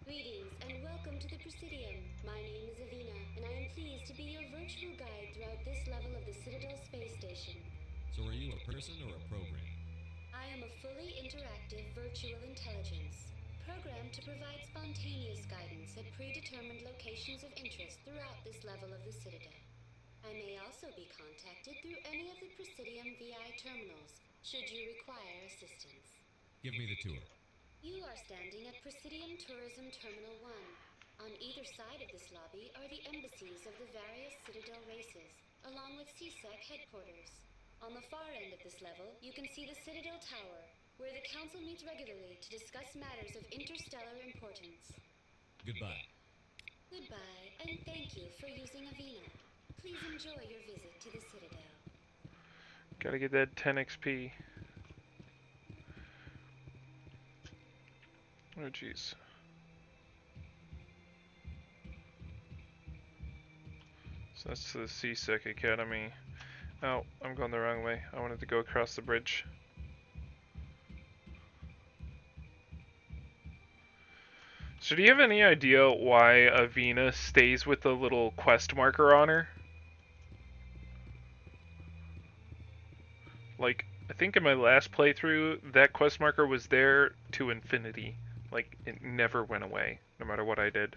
Greetings and welcome to the Presidium. My name is Avina, and I am pleased to be your virtual guide throughout this level of the Citadel Space Station. So are you a person or a program? I am a fully interactive virtual intelligence, programmed to provide spontaneous guidance at predetermined locations of interest throughout this level of the Citadel. I may also be contacted through any of the Presidium VI terminals, should you require assistance. Give me the tour. You are standing at Presidium Tourism Terminal 1. On either side of this lobby are the embassies of the various Citadel races, along with CSEC headquarters. On the far end of this level, you can see the Citadel Tower, where the Council meets regularly to discuss matters of interstellar importance. Goodbye. Goodbye, and thank you for using Avina. Please enjoy your visit to the Citadel. Gotta get that 10 XP. Oh jeez. So that's the CSEC Academy. Oh, I'm going the wrong way. I wanted to go across the bridge. So do you have any idea why Avina stays with the little quest marker on her? Like, I think in my last playthrough, that quest marker was there to infinity. Like, it never went away, no matter what I did.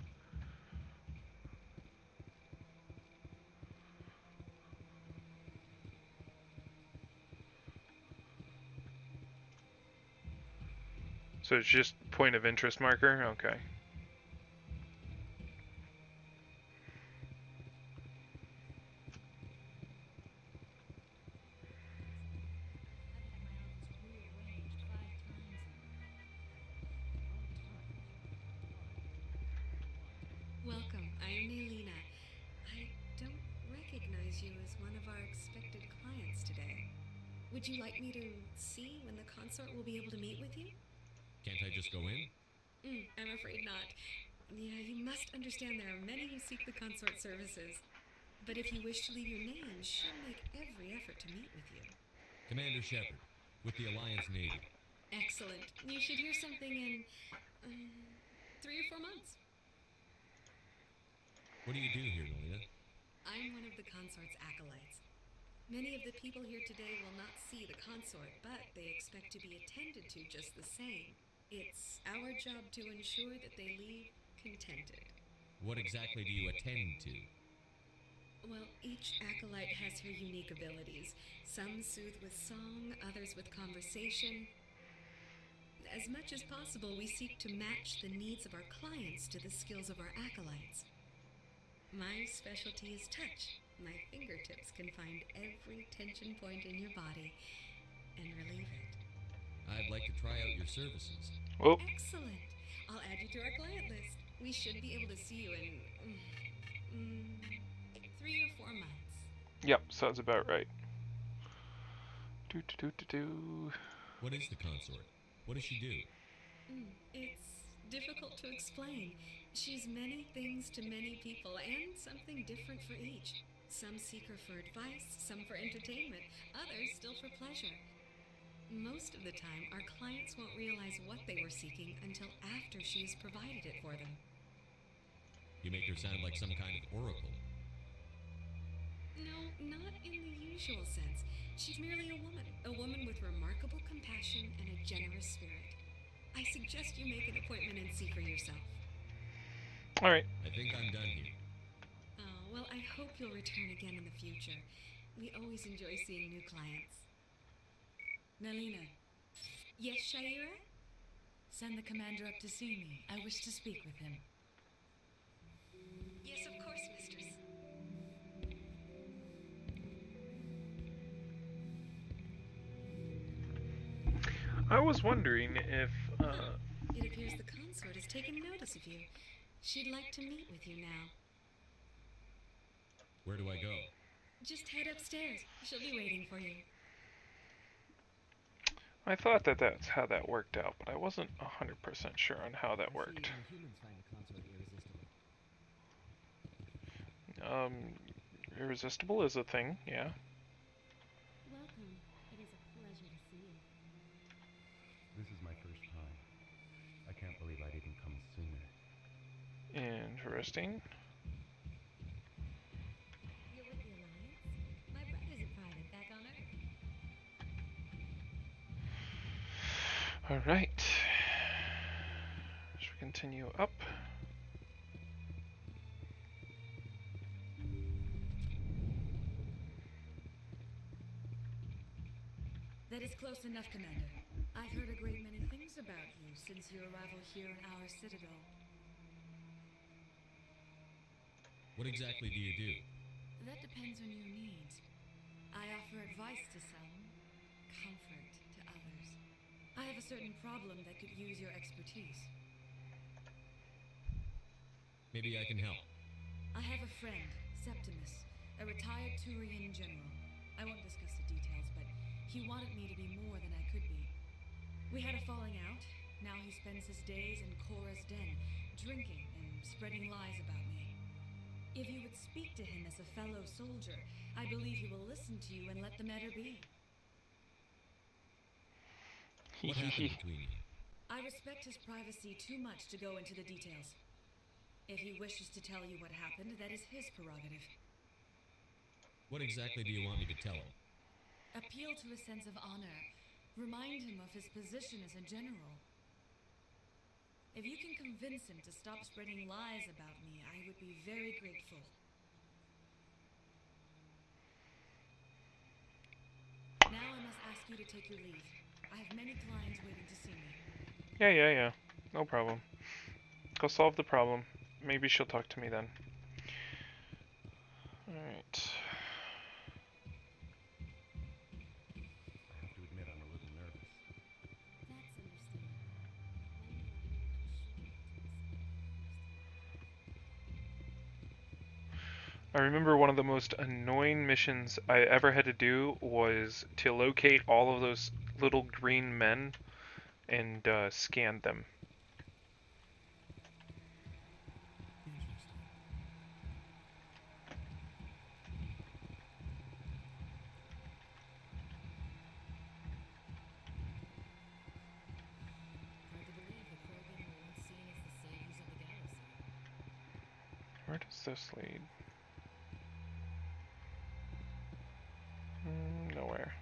So it's just point of interest marker? Okay. Welcome. I'm Naylina. I don't recognize you as one of our expected clients today. Would you like me to see when the consort will be able to meet with you? Can't I just go in? I'm afraid not. Yeah, you must understand there are many who seek the consort services. But if you wish to leave your name, she'll make every effort to meet with you. Commander Shepard, with the Alliance Navy. Excellent. You should hear something in 3 or 4 months. What do you do here, Nolina? I'm one of the consort's acolytes. Many of the people here today will not see the consort, but they expect to be attended to just the same. It's our job to ensure that they leave contented. What exactly do you attend to? Well, each acolyte has her unique abilities. Some soothe with song, others with conversation. As much as possible, we seek to match the needs of our clients to the skills of our acolytes. My specialty is touch. My fingertips can find every tension point in your body and relieve it. I'd like to try out your services. Oh. Excellent. I'll add you to our client list. We should be able to see you in 3 or 4 months. Yep, sounds about right. What is the consort? What does she do? It's difficult to explain. She's many things to many people, and something different for each. Some seek her for advice, some for entertainment, others still for pleasure. Most of the time, our clients won't realize what they were seeking until after she has provided it for them. You make her sound like some kind of oracle. No, not in the usual sense. She's merely a woman with remarkable compassion and a generous spirit. I suggest you make an appointment and see for yourself. All right. I think I'm done here. Oh, well, I hope you'll return again in the future. We always enjoy seeing new clients. Naylina, Yes, Shaira? send the commander up to see me. I wish to speak with him. Yes, of course, mistress. I was wondering if, It appears the consort has taken notice of you. She'd like to meet with you now. Where do I go? Just head upstairs. She'll be waiting for you. I thought that that's how that worked out, but I wasn't 100% sure on how that worked. Humans find the consort irresistible. Irresistible is a thing, yeah. Welcome. It is a pleasure to see you. This is my first time. I can't believe I didn't come sooner. Interesting. You're with the Alliance? My brother's a private back on Earth. Alright. Should we continue up? That is close enough, Commander. I've heard a great many things about you since your arrival here in our citadel. What exactly do you do? That depends on your needs. I offer advice to some, comfort to others. I have a certain problem that could use your expertise. Maybe I can help. I have a friend, Septimus, a retired Turian general. I won't discuss the details, but he wanted me to be more than I could be. We had a falling out. Now he spends his days in Cora's den, drinking and spreading lies about me. If you would speak to him as a fellow soldier, I believe he will listen to you and let the matter be. What happened between you? I respect his privacy too much to go into the details. If he wishes to tell you what happened, that is his prerogative. What exactly do you want me to tell him? Appeal to his sense of honor. Remind him of his position as a general. If you can convince him to stop spreading lies about me, I would be very grateful. Now I must ask you to take your leave. I have many clients waiting to see me. Yeah. No problem. Go solve the problem. Maybe she'll talk to me then. Alright. I have to admit I'm a little nervous. That's understandable. When you're a little unsure what to expect the first time. I remember one of the most annoying missions I ever had to do was to locate all of those little green men and scan them. Hard to believe the Krogan were once seen as the saviors of the galaxy. Where does this lead? Nowhere.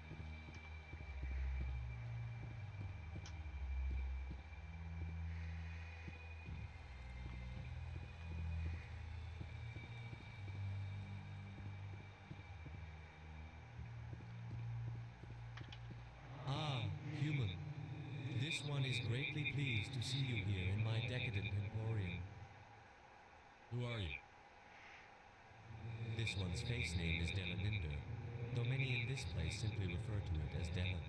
Ah, human. This one is greatly pleased to see you here in my decadent emporium. Who are you? This one's face name is Delaninder, though many in this place simply refer to it as Delan.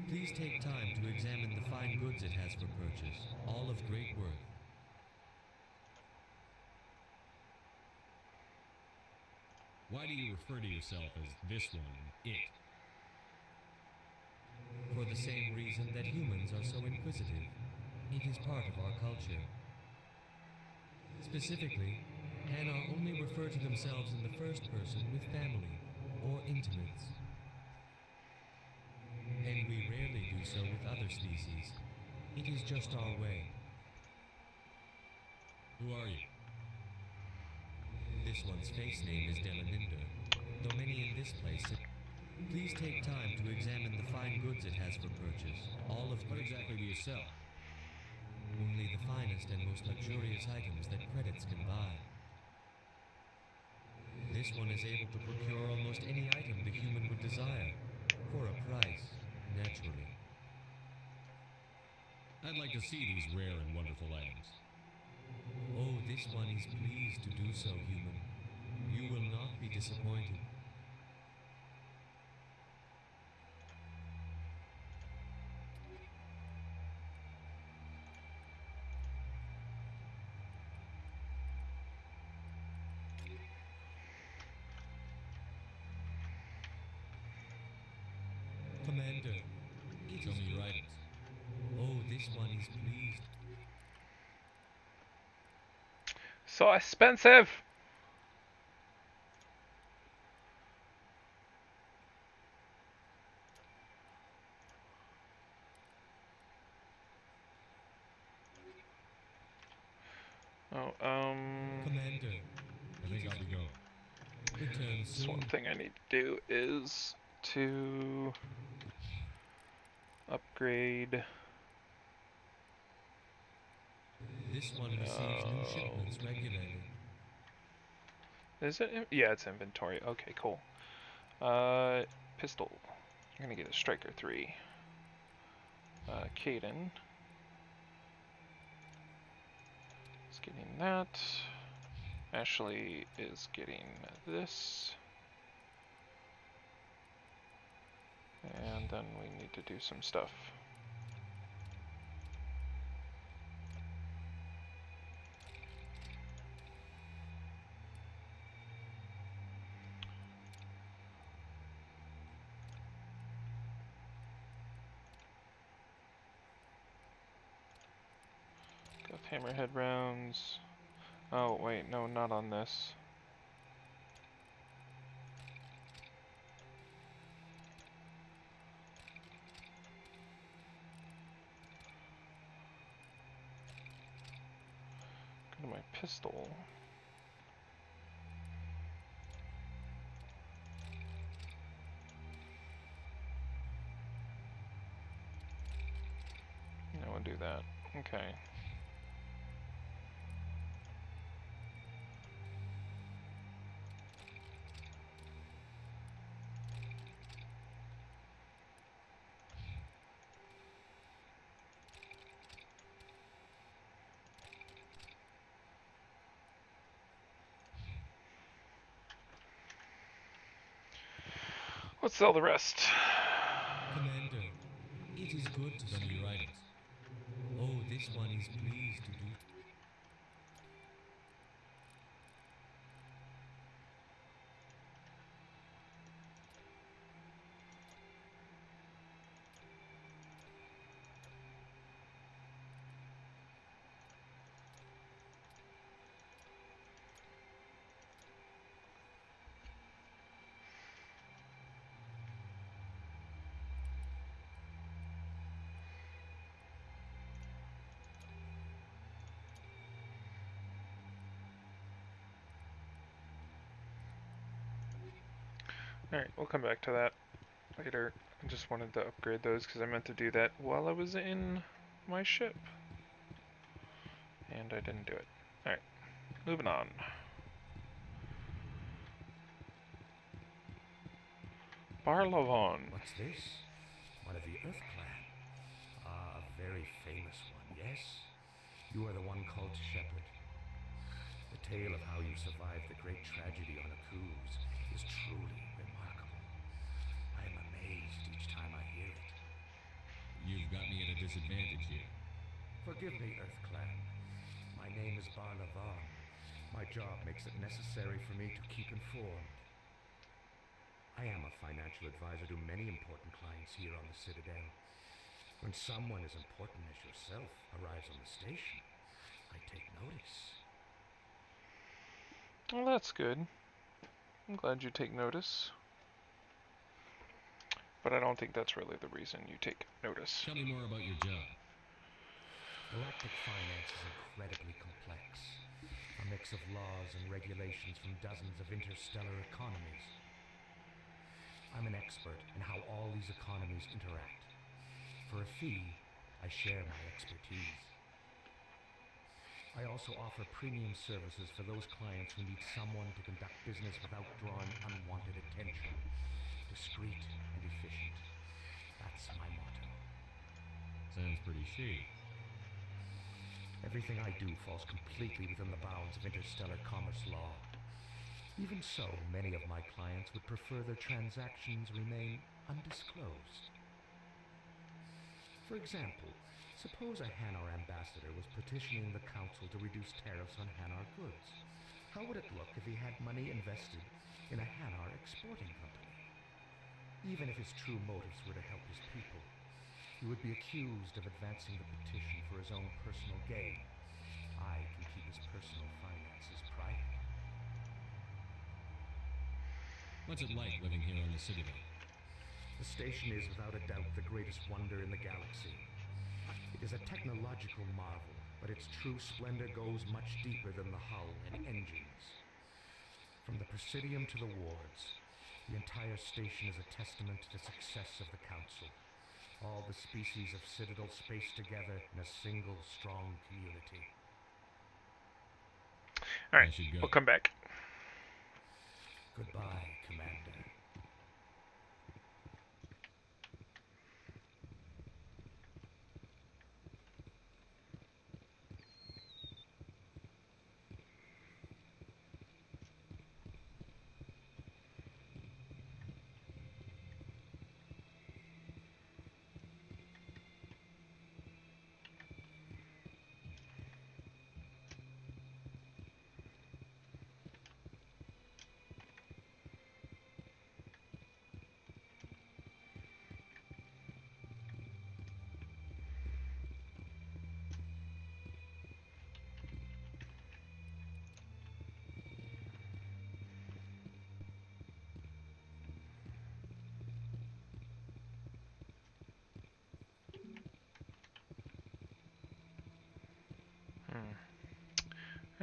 Please take time to examine the fine goods it has for purchase, all of great worth. Why do you refer to yourself as this one, it? For the same reason that humans are so inquisitive. It is part of our culture. Specifically, Hanar only refer to themselves in the first person with family or intimates. And we rarely do so with other species. It is just our way. Who are you? This one's face name is Delaninder, though many in this place. Please take time to examine the fine goods it has for purchase, all of What exactly do you sell? only the finest and most luxurious items that credits can buy. This one is able to procure almost any item the human would desire, for a price, naturally. I'd like to see these rare and wonderful items. Oh, this one is pleased to do so, human. You will not be disappointed. Commander, Show me your items. oh, this one is pleased. So expensive! Oh, Commander, I think I'll be going. return so one soon. thing I need to do is to upgrade. This one receives new shipments regularly. Is it? Yeah, it's inventory. Okay, cool. Pistol. I'm gonna get a Striker 3. Caden is getting that. Ashley is getting this. And then we need to do some stuff. Got hammerhead rounds. Oh, wait, no, not on this. pistol. No one do that. Okay. Let's sell the rest. Commander, it is good to Some of see your you. items. Oh, this one is pleased to do. Alright, we'll come back to that later. I just wanted to upgrade those because I meant to do that while I was in my ship. And I didn't do it. Alright, moving on. Barlavon. What's this? One of the Earth Clan. Ah, a very famous one, yes? You are the one called Shepherd. The tale of how you survived the great tragedy on a cruise is truly remarkable. I am amazed each time I hear it. You've got me at a disadvantage here. Forgive me, Earth Clan. My name is Barlavon. My job makes it necessary for me to keep informed. I am a financial advisor to many important clients here on the Citadel. When someone as important as yourself arrives on the station, I take notice. Well, that's good. I'm glad you take notice. But I don't think that's really the reason you take notice. Tell me more about your job. Galactic finance is incredibly complex. A mix of laws and regulations from dozens of interstellar economies. I'm an expert in how all these economies interact. For a fee, I share my expertise. I also offer premium services for those clients who need someone to conduct business without drawing unwanted attention. Discreet and efficient. That's my motto. Sounds pretty shady. Everything I do falls completely within the bounds of interstellar commerce law. Even so, many of my clients would prefer their transactions remain undisclosed. For example, suppose a Hanar ambassador was petitioning the council to reduce tariffs on Hanar goods. How would it look if he had money invested in a Hanar exporting company? Even if his true motives were to help his people, he would be accused of advancing the petition for his own personal gain. I can keep his personal finances private. What's it like living here on the Citadel? The station is without a doubt the greatest wonder in the galaxy. It is a technological marvel, but its true splendor goes much deeper than the hull and engines. From the Presidium to the wards, the entire station is a testament to the success of the Council. All the species of Citadel spaced together in a single strong community. Alright, we'll come back. Goodbye, Commander.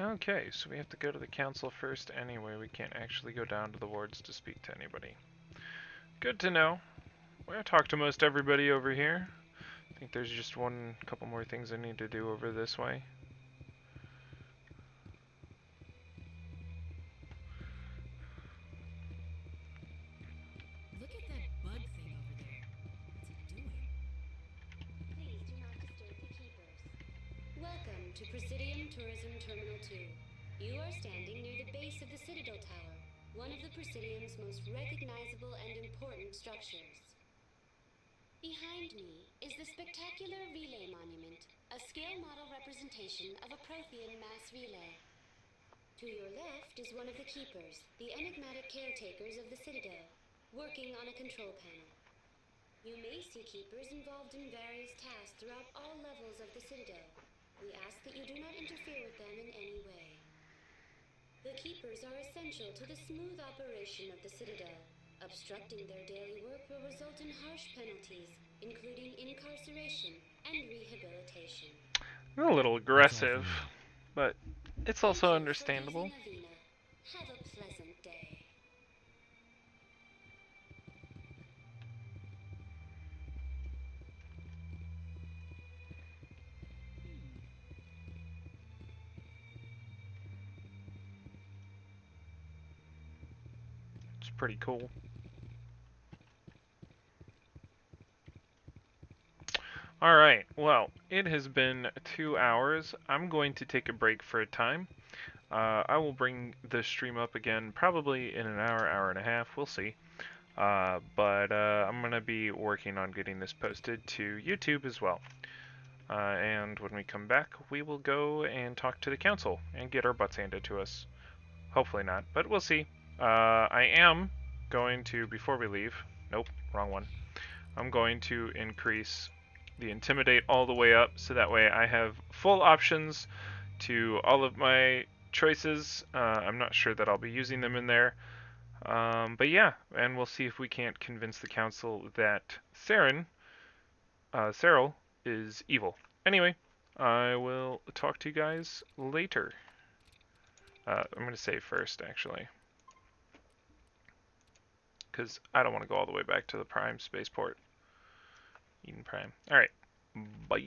Okay, so we have to go to the council first anyway. We can't actually go down to the wards to speak to anybody. Good to know. Well, I talked to most everybody over here. I think there's just couple more things I need to do over this way. Look at that bug thing over there. What's it doing? Please do not disturb the keepers. Welcome to Presidium Tourism Terminal 2. You are standing near the base of the Citadel Tower, one of the Presidium's most recognizable and important structures. Behind me is the spectacular relay monument, a scale model representation of a Prothean mass relay. To your left is one of the keepers, the enigmatic caretakers of the Citadel, working on a control panel. You may see keepers involved in various tasks throughout all levels of the Citadel. We ask that you do not interfere with them in any way. The keepers are essential to the smooth operation of the Citadel. Obstructing their daily work will result in harsh penalties, including incarceration and rehabilitation. A little aggressive, but it's also understandable. Have a pleasant day. It's pretty cool. Alright, well, it has been 2 hours. I'm going to take a break for a time. I will bring the stream up again probably in an hour, hour and a half. We'll see. But I'm going to be working on getting this posted to YouTube as well. And when we come back, we will go and talk to the council and get our butts handed to us. Hopefully not, but we'll see. I am going to, before we leave, nope, wrong one. I'm going to increase the Intimidate all the way up so that way I have full options to all of my choices. I'm not sure that I'll be using them in there. But yeah, and we'll see if we can't convince the council that Cyril is evil. Anyway, I will talk to you guys later. I'm going to save first, actually. Because I don't want to go all the way back to the Prime spaceport. Eden Prime. Alright, bye.